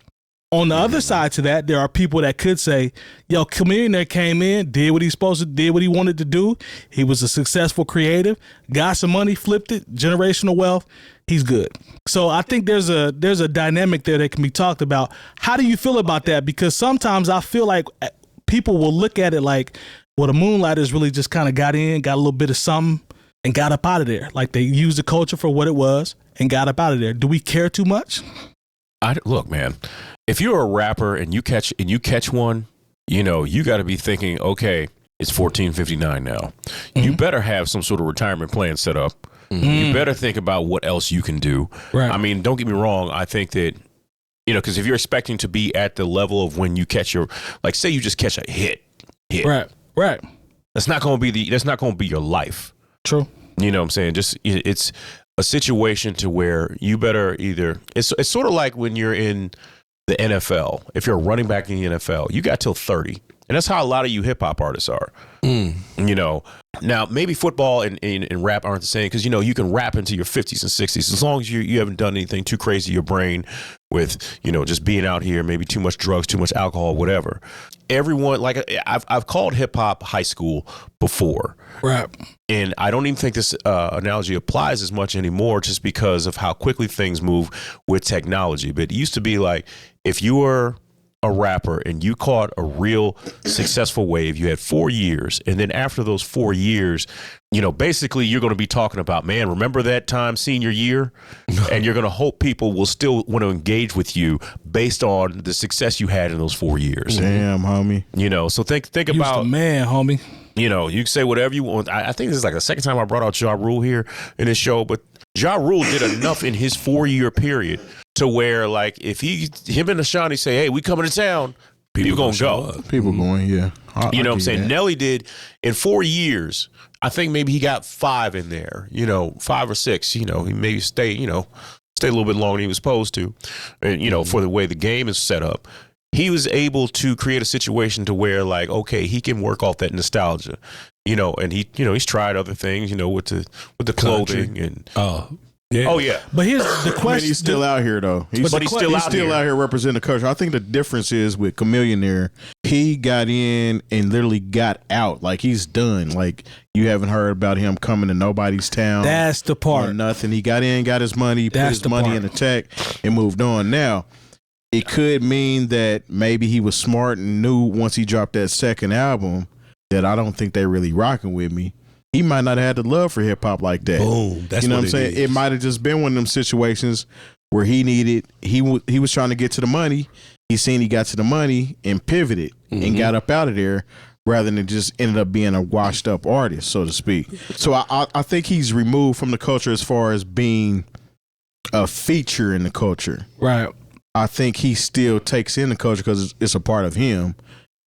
On the other side to that, there are people that could say, yo, Chameleon came in, did what did what he wanted to do. He was a successful creative, got some money, flipped it, generational wealth. He's good. So I think there's a dynamic there that can be talked about. How do you feel about that? Because sometimes I feel like people will look at it like, well, the Moonlighters really just kind of got in, got a little bit of something, and got up out of there. Like they used the culture for what it was and got up out of there. Do we care too much? Look, man, if you're a rapper and you catch one, you got to be thinking, okay, it's 14:59 now. Mm-hmm. You better have some sort of retirement plan set up. Mm-hmm. You better think about what else you can do. Right. I mean, don't get me wrong. I think that, because if you're expecting to be at the level of when you catch say you just catch a hit. Right. That's not going to be your life. True. You know what I'm saying? Just it's a situation to where you better it's sort of like when you're in the NFL. If you're a running back in the NFL, you got till 30. And that's how a lot of you hip hop artists are. Now maybe football and rap aren't the same because, you can rap into your 50s and 60s as long as you haven't done anything too crazy to your brain with, just being out here, maybe too much drugs, too much alcohol, whatever. Everyone, like I've called hip hop high school before. Right. And I don't even think this analogy applies as much anymore just because of how quickly things move with technology. But it used to be like if you were a rapper and you caught a real successful wave, you had 4 years. And then after those 4 years, basically you're going to be talking about, man, remember that time senior year? And you're going to hope people will still want to engage with you based on the success you had in those 4 years. Damn, homie. So think about, the man, homie. You can say whatever you want. I think this is like the second time I brought out Ja Rule here in this show, but Ja Rule did enough in his 4-year period to where, like, if him and Ashanti say, hey, we coming to town, people gonna go. People going, yeah. You know what I'm saying? That. Nelly did in 4 years. I think maybe he got 5 in there, 5 or 6. He maybe stay a little bit longer than he was supposed to. And, for the way the game is set up. He was able to create a situation to where, like, okay, he can work off that nostalgia, and he's tried other things, with the clothing and yeah. Oh yeah. But here's the question: I mean, he's still out here though. He's still out here representing the culture. I think the difference is with Chameleon, he got in and literally got out. Like he's done. Like you haven't heard about him coming to nobody's town. That's the part. Or nothing. He got in, got his money, put his money in the check, and moved on. Now. It could mean that maybe he was smart and knew once he dropped that second album that I don't think they really rocking with me. He might not have had the love for hip hop like that. Boom. That's what I'm saying. It might have just been one of them situations where he was trying to get to the money. He seen he got to the money and pivoted and got up out of there rather than just ended up being a washed up artist, so to speak. So I think he's removed from the culture as far as being a feature in the culture. Right. I think he still takes in the culture because it's a part of him,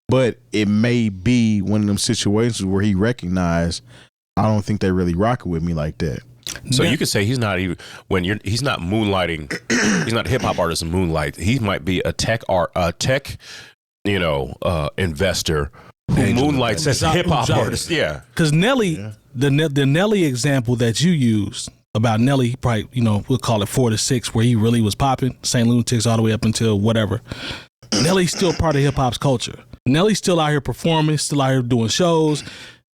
but it may be one of them situations where he recognized, I don't think they really rocking with me like that. So you could say he's not even he's not moonlighting. He's not a hip hop artist in moonlight. He might be a tech investor who moonlights as a hip hop artist. Yeah, because Nelly, the Nelly example that you used. About Nelly, he probably, we'll call it 4 to 6, where he really was popping, St. Lunatics all the way up until whatever. Nelly's still part of hip hop's culture. Nelly's still out here performing, still out here doing shows.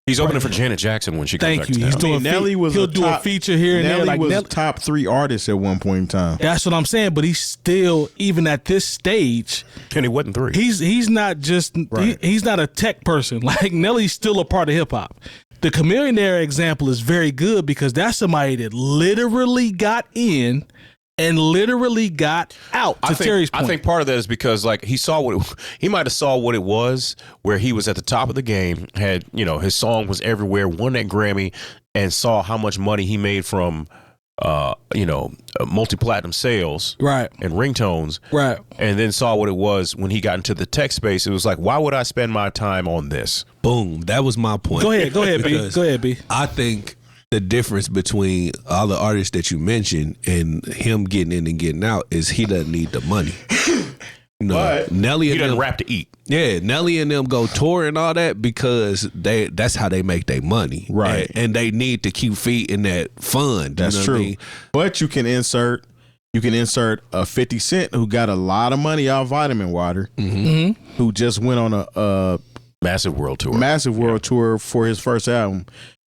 He's opening for Janet Jackson when she comes back to town. He's doing he'll do a feature here and there. Nelly was top 3 artists at one point in time. That's what I'm saying. But he's still, even at this stage, and he wasn't 3. He's not just he's not a tech person. Like Nelly's still a part of hip hop. The Chameleon example is very good because that's somebody that literally got in and literally got out. Terry's point. I think part of that is because like he might have saw what it was where he was at the top of the game, had his song was everywhere, won that Grammy, and saw how much money he made from multi-platinum sales, right, and ringtones, right, and then saw what it was when he got into the tech space. It was like, why would I spend my time on this? Boom. That was my point. Go ahead, B. Go ahead, B. I think the difference between all the artists that you mentioned and him getting in and getting out is he doesn't need the money. You know, But Nelly He and doesn't them, rap to eat. yeah, Nelly and them go tour and all that because that's how they make their money, Right. And they need to keep feeding that fund. That's you know true. What I mean? But you can insert a 50 Cent who got a lot of money out of vitamin water, who just went on a Massive world tour. massive world tour for his first album.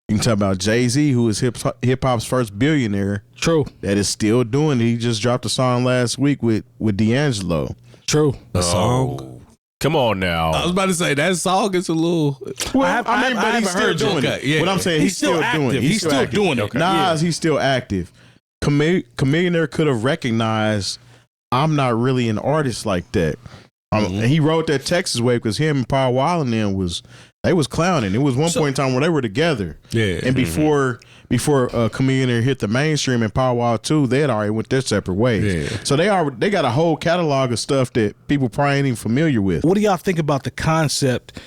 You can talk about Jay-Z, who is hip hop's first billionaire True. that is still doing it. He just dropped a song last week with D'Angelo. True. A song. Come on now. I was about to say that song is a little. Well, I but haven't he's still heard doing you. it. Okay, yeah. What I'm saying, he's still doing active. it. He's still active. doing it. Nas, he's still active. Chameleonaire could have recognized I'm not really an artist like that. He wrote that Texas Wave because him and Paul Wall and them was clowning. It was one point in time where they were together. Yeah. And before Chameleonaire hit the mainstream and Paul Wall too, they had already went their separate ways. Yeah. So they got a whole catalog of stuff that people probably ain't even familiar with. What do y'all think about the concept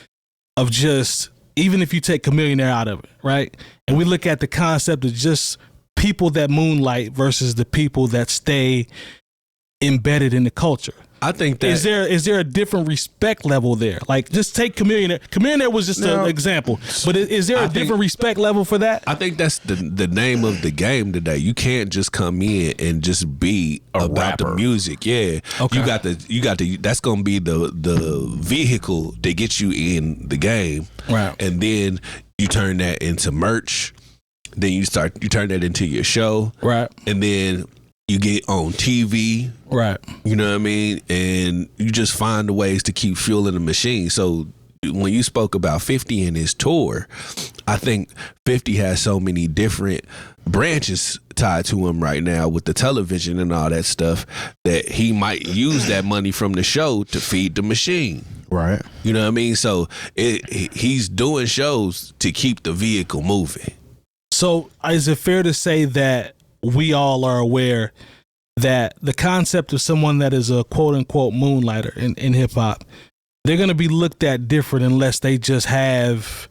of just, even if you take Chameleonaire out of it, right? And we look at the concept of just people that moonlight versus the people that stay embedded in the culture. I think that Is there a different respect level there? Like, just take Chameleonaire. Chameleonaire was just an example, but is there a different respect level for that? I think that's the name of the game today. You can't just come in and just be about rapper. the music. Yeah, Okay. You got to. That's gonna be the vehicle that gets you in the game, Right. and then you turn that into merch. Then you turn that into your show, Right. and then you get on TV. Right. You know what I mean? And you just find the ways to keep fueling the machine. So when you spoke about 50 in his tour, I think 50 has so many different branches tied to him right now with the television and all that stuff that he might use that money from the show to feed the machine. Right. You know what I mean? So he's doing shows to keep the vehicle moving. So is it fair to say that we all are aware that the concept of someone that is a quote unquote moonlighter in hip hop, they're going to be looked at different unless they just have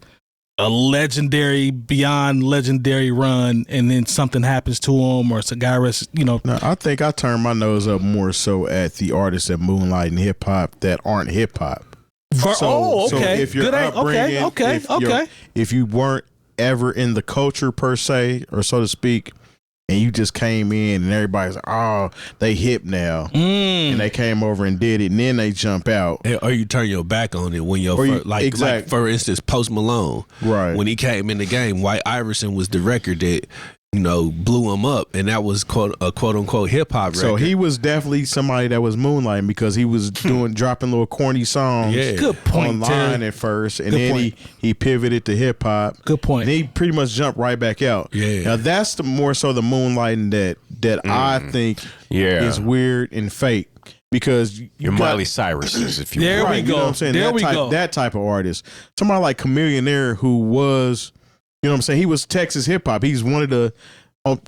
a legendary, beyond legendary run and then something happens to them or it's a guy, No, I think I turn my nose up more so at the artists that moonlight in hip hop that aren't hip hop. okay. So if your upbringing, Okay. if you weren't ever in the culture per se, or so to speak, and you just came in and everybody's like, oh, they hip now, and they came over and did it, and then they jump out. Or you turn your back on it when you're like for instance, Post Malone, Right. when he came in the game, White Iverson was the record that blew him up, and that was a quote unquote hip hop record. So he was definitely somebody that was moonlighting because he was dropping little corny songs. Yeah. Good point, Online Terry. at first, and Good then point. he pivoted to hip hop. Good point. And he pretty much jumped right back out. Yeah. Now that's the more so the moonlighting that I think Yeah. is weird and fake because Your Miley Cyrus's, if you There will. we You know go. what I'm saying? There that we type, go. That type of artist. Somebody like Chameleonaire who was, you know what I'm saying? He was Texas hip hop. He's one of the,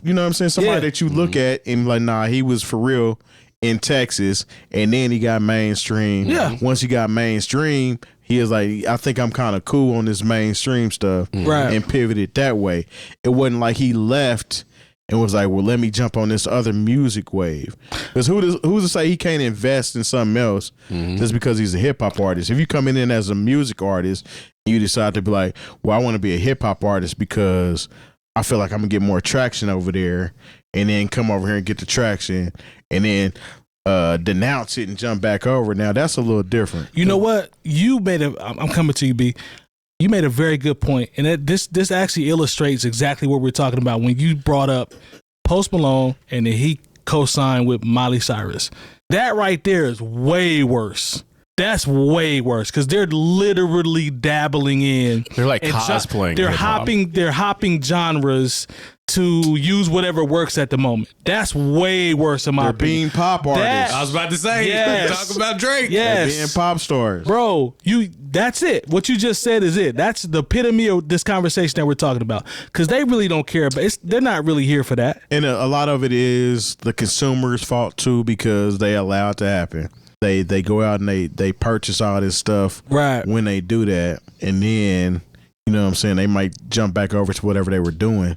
you know what I'm saying? Somebody Yeah. that you look at and like, nah, he was for real in Texas, and then he got mainstream. Yeah. Once he got mainstream, he was like, I think I'm kind of cool on this mainstream stuff, Right. and pivoted that way. It wasn't like he left and was like, well, let me jump on this other music wave. Because who's to say he can't invest in something else just because he's a hip hop artist? If you come in as a music artist, you decide to be like, well, I want to be a hip hop artist because I feel like I'm gonna get more traction over there, and then come over here and get the traction, and then denounce it and jump back over. Now that's a little different. You know what? I'm coming to you, B. You made a very good point, and this actually illustrates exactly what we're talking about when you brought up Post Malone and then he co-signed with Miley Cyrus. That right there is way worse. That's way worse because they're literally dabbling in. They're like and cosplaying. They're hip-hop. hopping genres to use whatever works at the moment. That's way worse in my They're opinion. being pop artists. I was about to say, Yes. talk about Drake. They're Yes. being pop stars. Bro, that's it. What you just said is it. That's the epitome of this conversation that we're talking about. Because they really don't care, but they're not really here for that. And a lot of it is the consumer's fault too because they allow it to happen. They go out and they purchase all this stuff Right. when they do that, and then you know what I'm saying, they might jump back over to whatever they were doing.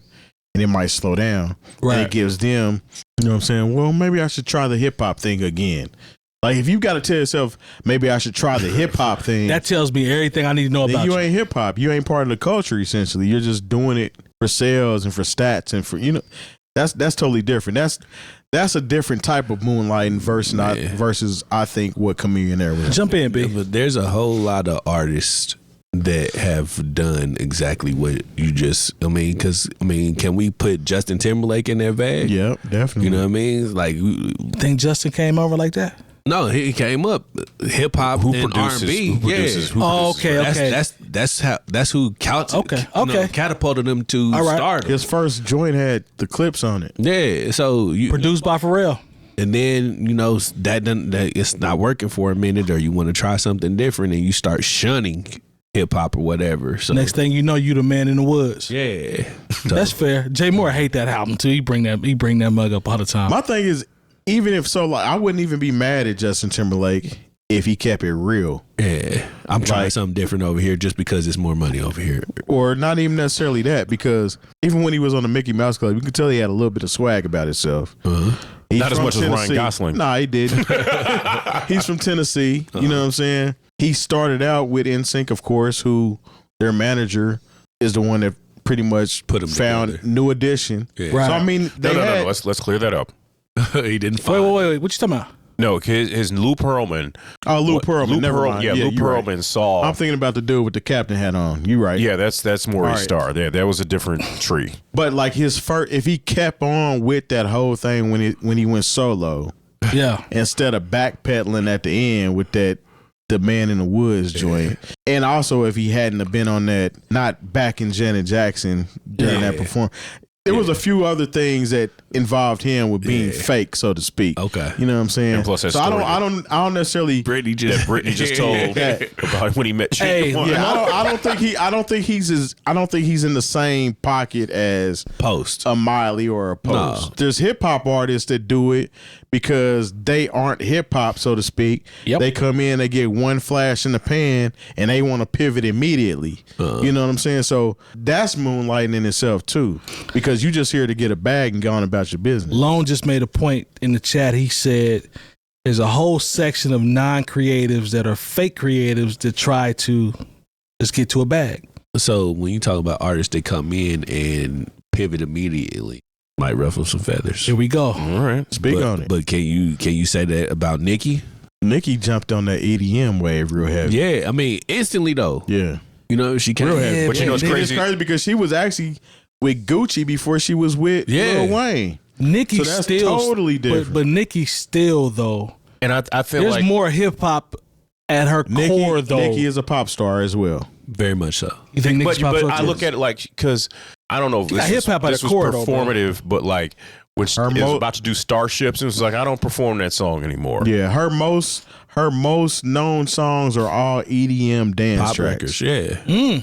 and it might slow down. Right. And it gives them, you know what I'm saying? Well, maybe I should try the hip hop thing again. Like if you got to tell yourself, maybe I should try the hip hop thing. That tells me everything I need to know then about you. Ain't hip hop. You ain't part of the culture. Essentially, you're just doing it for sales and for stats and for That's totally different. That's a different type of moonlighting versus I think what Chameleon Air was. Jump in, B. Yeah, but there's a whole lot of artists that have done exactly what you just. Can we put Justin Timberlake in that bag? Yeah, definitely. You know what I mean? Like, Think Justin came over like that? no, he came up hip hop and R&B. Okay. That's who catapulted him to stardom. His first joint had the clips on it. Yeah, so Produced by Pharrell. and then that it's not working for a minute, or you want to try something different, and you start shunning hip hop or whatever. So Next thing you know, you the man in the woods. yeah, That's fair. Jay Moore hate that album too. He bring that mug up all the time. My thing is, even if so, like I wouldn't even be mad at Justin Timberlake if he kept it real. Yeah, I'm trying something different over here just because it's more money over here. Or not even necessarily that, because even when he was on the Mickey Mouse Club, you could tell he had a little bit of swag about himself. He's Not as from much as Ryan Gosling. Nah, he didn't. He's from Tennessee. You know what I'm saying? He started out with NSYNC, of course, who their manager is the one that pretty much Put him found together. New Edition. Yeah. Right. So I mean, No. Let's clear that up. He didn't find Wait. What you talking about? No, his Lou Pearlman. Oh, Lou Pearlman. Lou Never Pearlman. mind. Yeah, Lou you right. Pearlman saw. I'm thinking about the dude with the captain hat on. You right. Yeah, that's Maurice All right. Starr. There, that was a different tree. But like his first, if he kept on with that whole thing when he went solo, Yeah. instead of backpedaling at the end with the Man in the Woods joint, and also if he hadn't have been on that, not backing Janet Jackson during that performance. There was a few other things that involved him with being fake, so to speak. Okay. You know what I'm saying? And plus that so story I don't necessarily. Brittany just told about when he met Hey, Shane. Yeah, I don't think he's in the same pocket as Post. a Miley or a Post. No. There's hip hop artists that do it because they aren't hip hop, so to speak. Yep. They come in, they get one flash in the pan, and they want to pivot immediately. You know what I'm saying? So that's moonlighting in itself too, because you just here to get a bag and go on about your business. Lone just made a point in the chat. He said there's a whole section of non-creatives that are fake creatives that try to just get to a bag. So when you talk about artists that come in and pivot immediately, might ruffle some feathers. Here we go. All right. Speak on it. But can you say that about Nicki? Nicki jumped on that EDM wave real heavy. Yeah, I mean instantly though. Yeah. You know she came. Real heavy. Yeah, But you know it's It's crazy. crazy because she was actually with Gucci before she was with Lil Wayne. Nicki So that's still totally different. But Nicki still though. And I feel There's like more hip hop at her core though. Nicki is a pop star as well. Very much so. You think Nicki's pop but star I too? look at it like, because I don't know if got this hip-hop at this the was core, though, bro. performative, but like when she was about to do Starships, and it was like, I don't perform that song anymore. Yeah, her most known songs are all EDM dance Pop tracks. records. Yeah.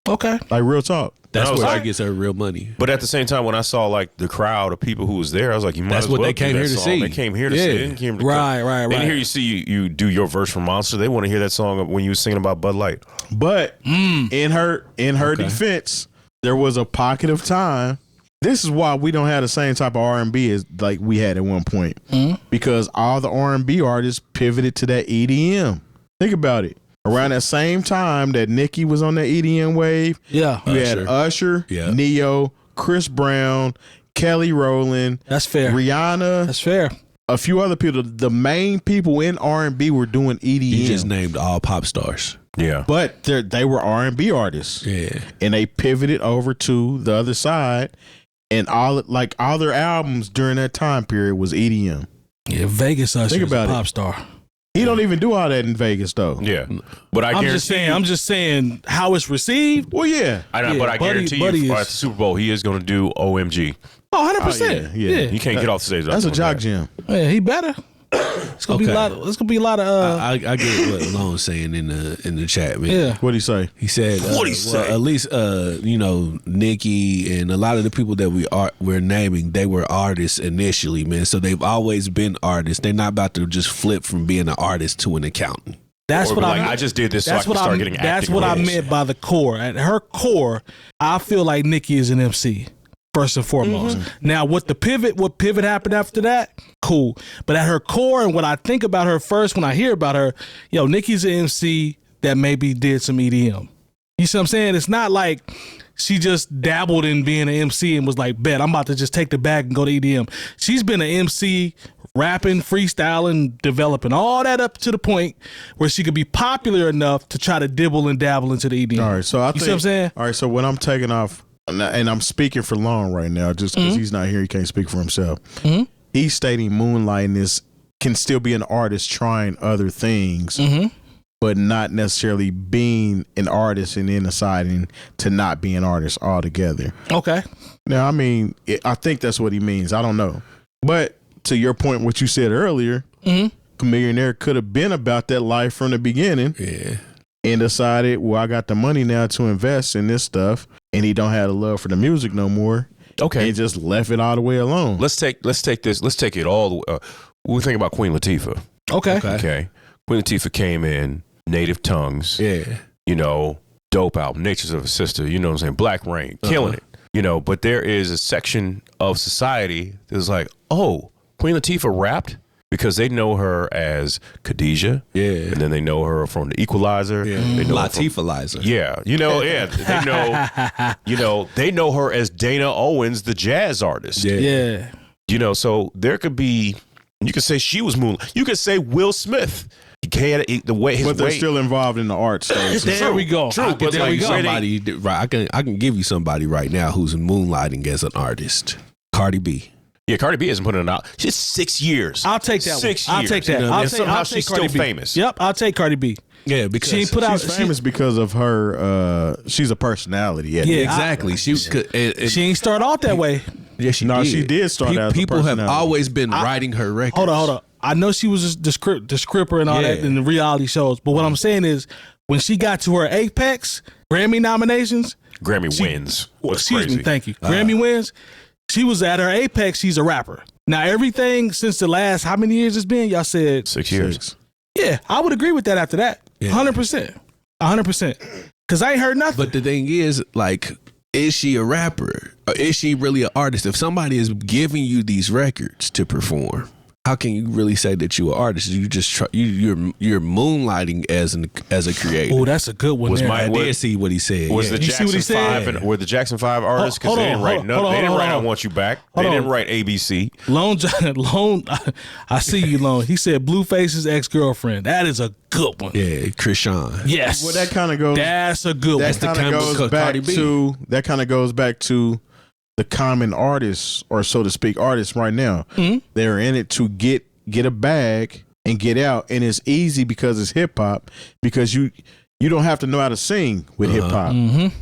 Okay. Like real talk. That's I was where like- she gets her real money. But at the same time, when I saw like the crowd of people who was there, I was like, you might That's as what well they do came that here to song. see. They came here to Yeah. see. They didn't came to Right. And here you see you do your verse from Monster. They want to hear that song when you was singing about Bud Light. But in her defense, there was a pocket of time. This is why we don't have the same type of R&B as like we had at one point, because all the R&B artists pivoted to that EDM. Think about it. Around that same time that Nicki was on that EDM wave, Yeah. you had Usher, Yeah. Neo, Chris Brown, Kelly Rowland, That's fair. Rihanna, That's fair. a few other people. The main people in R&B were doing EDM. You just named all pop stars. Yeah. But they were R&B artists. Yeah. And they pivoted over to the other side, and all their albums during that time period was EDM. Yeah, Vegas Usher Think is about a it. pop star. He don't even do all that in Vegas though. Yeah. But I I'm guarantee just saying how it's received. Well, yeah. but I guarantee you Buddy at the Super Bowl he is going to do OMG. Oh, 100%. yeah. He can't get off the stage. That's a jock that. jam. Yeah, he better. It's gonna be a lot. It's gonna be a lot of. I get what Lone's saying in the chat, man. Yeah. What'd he say? He said, What'd he say? At least, Nicki and a lot of the people that we're naming, they were artists initially, man. So they've always been artists. They're not about to just flip from being an artist to an accountant. That's Or what like, I. I just did this so I That's can what start I. getting That's acting what I roles. meant by the core. At her core, I feel like Nicki is an MC. first and foremost. Now, what pivot happened after that? Cool. But at her core, and what I think about her first when I hear about her, Nicki's an MC that maybe did some EDM. You see what I'm saying? It's not like she just dabbled in being an MC and was like, bet, I'm about to just take the bag and go to EDM. She's been an MC, rapping, freestyling, developing, all that up to the point where she could be popular enough to try to dibble and dabble into the EDM. All right, so see what I'm saying? All right, so when I'm taking off, and I'm speaking for Long right now, just because he's not here, he can't speak for himself. He's stating moonlighting can still be an artist trying other things, but not necessarily being an artist and then deciding to not be an artist altogether. Okay. Now, I mean, I think that's what he means. I don't know. But to your point, what you said earlier, Millionaire could have been about that life from the beginning. Yeah. And decided, well, I got the money now to invest in this stuff, and he don't have the love for the music no more. Okay. And just left it all the way alone. Let's take it all the way. We think about Queen Latifah. Okay. Queen Latifah came in, Native Tongues. Yeah. Dope album, Natures of a Sister, you know what I'm saying? Black Rain, killing it. But there is a section of society that's like, oh, Queen Latifah rapped? Because they know her as Khadijah, and then they know her from The Equalizer, they know Latifah-lizer. they know her as Dana Owens, the jazz artist. So there could be, you could say she was Moonlight. You could say Will Smith. But they're still involved in the art stage. There we go. True, but there we go. Somebody, right? I can give you somebody right now who's moonlighting as an artist. Cardi B. Yeah, Cardi B hasn't put it out. She's 6 years. I'll take that. 6 I'll years. take that. And somehow she's still famous. Yep, I'll take Cardi B. Yeah, because she put out. She's famous because of her. She's a personality. Yeah, exactly. She ain't start off that way. Yeah, she did start out. People have always been writing her records. Hold on. I know she was the scripper and all that in the reality shows, but what I'm saying is when she got to her apex, Grammy nominations, wins. Excuse me, thank you. Grammy wins. She was at her apex. She's a rapper. Now, everything since the last, how many years it's been? Y'all said 6 years. Yeah, I would agree with that after that. 100%. 100%. Because I ain't heard nothing. But the thing is, is she a rapper? Or is she really an artist? If somebody is giving you these records to perform, how can you really say that you're an artist? You just you're moonlighting as a creator. Oh, that's a good one. I did see what he said. Was the Jackson 5 were the Jackson 5 artists? Because they didn't write They didn't write I Want You Back. They didn't write ABC. Lone. I see you, Lone. He said Blueface's ex-girlfriend. That is a good one. Yeah, Krishan. Yes. Well, that kind of goes. That's a good one. That kind of goes back to the common artists, or so to speak, artists right now. They're in it to get a bag and get out, and it's easy because it's hip hop. Because you don't have to know how to sing with hip hop.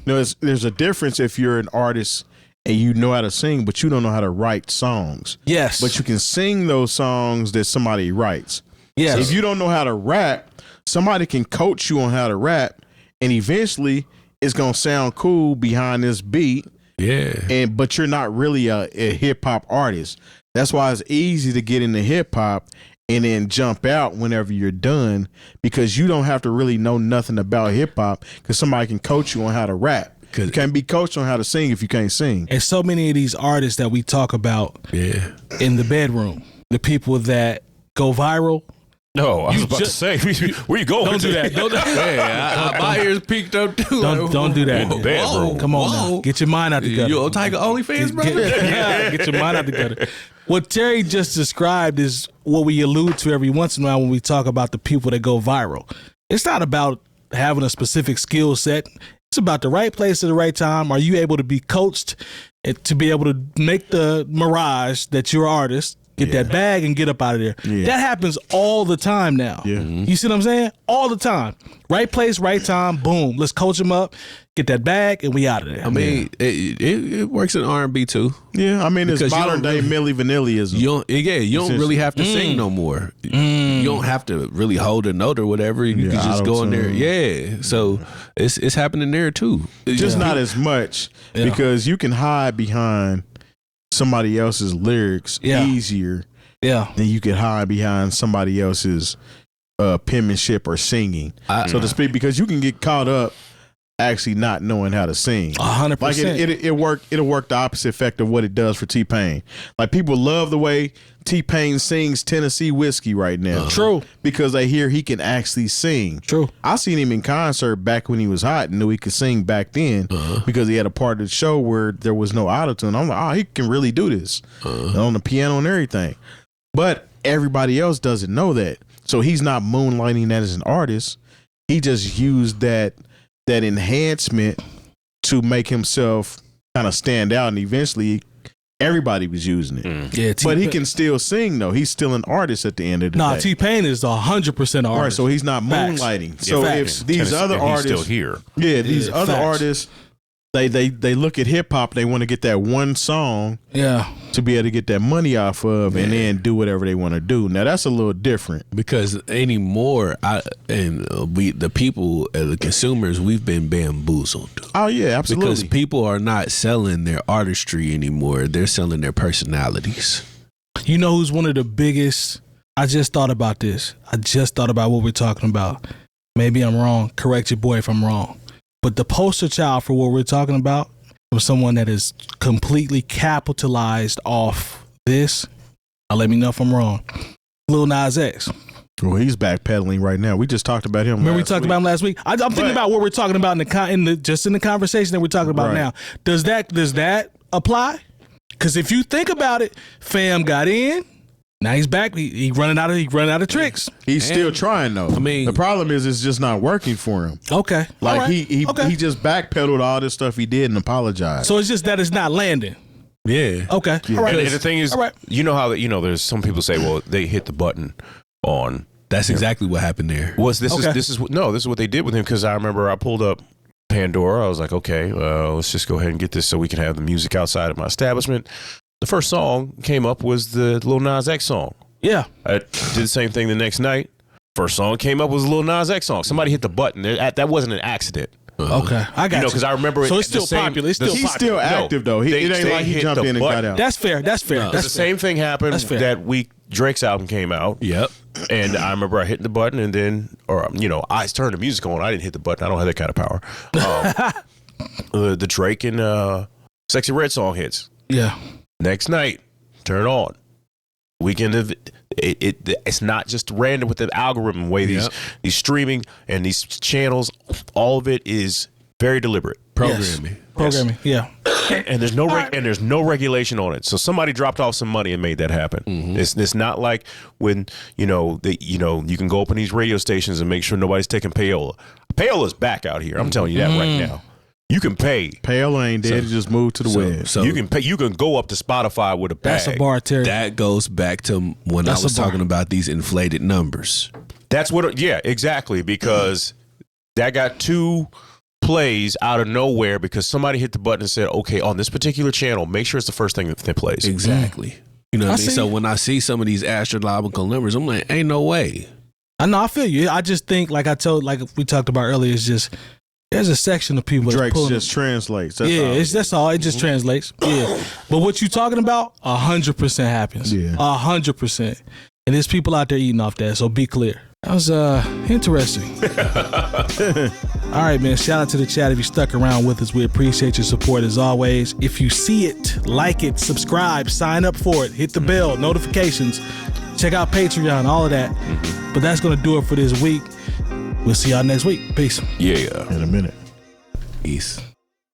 There's a difference if you're an artist and you know how to sing, but you don't know how to write songs. Yes, but you can sing those songs that somebody writes. Yes, so if you don't know how to rap, somebody can coach you on how to rap, and eventually it's gonna sound cool behind this beat. Yeah. But you're not really a hip hop artist. That's why it's easy to get into hip hop and then jump out whenever you're done, because you don't have to really know nothing about hip hop, because somebody can coach you on how to rap. You can't be coached on how to sing if you can't sing. And so many of these artists that we talk about in the bedroom, the people that go viral. No, I was about to say, where you going? Don't do that. Don't do that. My ears peaked up too. Don't do that. Whoa, come on now. Get your mind out the gutter. You on Tiger OnlyFans, brother? Get your mind out the gutter. What Terry just described is what we allude to every once in a while when we talk about the people that go viral. It's not about having a specific skill set. It's about the right place at the right time. Are you able to be coached to be able to make the mirage that you're an artist? Get that bag and get up out of there. That happens all the time now. You see what I'm saying? All the time. Right place, right time, boom. Let's coach them up, get that bag, and we out of there. I mean, it works in R&B too. Yeah, I mean, it's modern day Milli Vanilli-ism. You don't really have to sing no more. You don't have to really hold a note or whatever. You can just go in there. Yeah, so it's happening there too. Just not as much, because you can hide behind somebody else's lyrics easier than you could hide behind somebody else's penmanship or singing, so to speak, because you can get caught up actually not knowing how to sing. 100%. Like it'll work the opposite effect of what it does for T-Pain. Like people love the way T-Pain sings Tennessee Whiskey right now. True. Because they hear he can actually sing. True. I seen him in concert back when he was hot and knew he could sing back then because he had a part of the show where there was no autotune. I'm like, oh, he can really do this on the piano and everything. But everybody else doesn't know that. So he's not moonlighting that as an artist. He just used that enhancement to make himself kind of stand out, and eventually everybody was using it. Yeah, but he can still sing though. He's still an artist at the end of the day. T-Pain is 100% artist. All right, so he's not moonlighting. So if these other artists still here. Yeah, these other artists they look at hip hop, they want to get that one song to be able to get that money off of and then do whatever they want to do. Now that's a little different. Because anymore, the people, the consumers, we've been bamboozled. Oh yeah, absolutely. Because people are not selling their artistry anymore. They're selling their personalities. You know who's one of the biggest? I just thought about this. I just thought about what we're talking about. Maybe I'm wrong. Correct your boy if I'm wrong. But the poster child for what we're talking about was someone that is completely capitalized off this. Now let me know if I'm wrong. Lil Nas X. Well, he's backpedaling right now. We just talked about him. Remember we talked about him last week? I'm thinking about what we're talking about in the conversation that we're talking about now. Does that apply? Because if you think about it, fam got in. Now he's back. He running out of tricks. He's still trying though. I mean, the problem is it's just not working for him. Okay, like he just backpedaled all this stuff he did and apologized. So it's just that it's not landing. Yeah. Okay. Yeah. All right. And the thing is, you know how there's some people say, well, they hit the button on. That's exactly what happened there. This is what they did with him, because I remember I pulled up Pandora. I was like, okay, let's just go ahead and get this so we can have the music outside of my establishment. The first song came up was the Lil Nas X song. Yeah. I did the same thing the next night. First song came up was the Lil Nas X song. Somebody hit the button. That wasn't an accident. Okay, I got you. Because I remember so it's still popular. He's still active though. It ain't like he jumped in and got out. That's fair. That's the same thing happened that week Drake's album came out. Yep. And I remember I hit the button and then, I turned the music on. I didn't hit the button. I don't have that kind of power. The Drake and Sexy Red song hits. Yeah. Next night, turn on. Weekend of it's not just random with the algorithm way these streaming and these channels. All of it is very deliberate programming. Yeah. And there's no regulation on it. So somebody dropped off some money and made that happen. Mm-hmm. It's not like when you can go up in these radio stations and make sure nobody's taking payola. Payola's back out here. I'm telling you that right now. You can pay. Payola ain't dead. Just move to the web. So you can pay. You can go up to Spotify with a bag. That's a bar, Terry. That goes back to when I was talking about these inflated numbers. That's what. Yeah, exactly. Because that got 2 plays out of nowhere because somebody hit the button and said, "Okay, on this particular channel, make sure it's the first thing that plays." Exactly. You know what I mean? So when I see some of these astronomical numbers, I'm like, "Ain't no way." I know. I feel you. I just think, like we talked about earlier, it's just. There's a section of people Drake just translates. That's all. It just translates. Yeah. But what you talking about, 100% happens. Yeah. 100%. And there's people out there eating off that, so be clear. That was interesting. All right, man. Shout out to the chat if you stuck around with us. We appreciate your support as always. If you see it, like it, subscribe, sign up for it, hit the bell, notifications, check out Patreon, all of that. But that's going to do it for this week. We'll see y'all next week. Peace. Yeah. In a minute. Peace.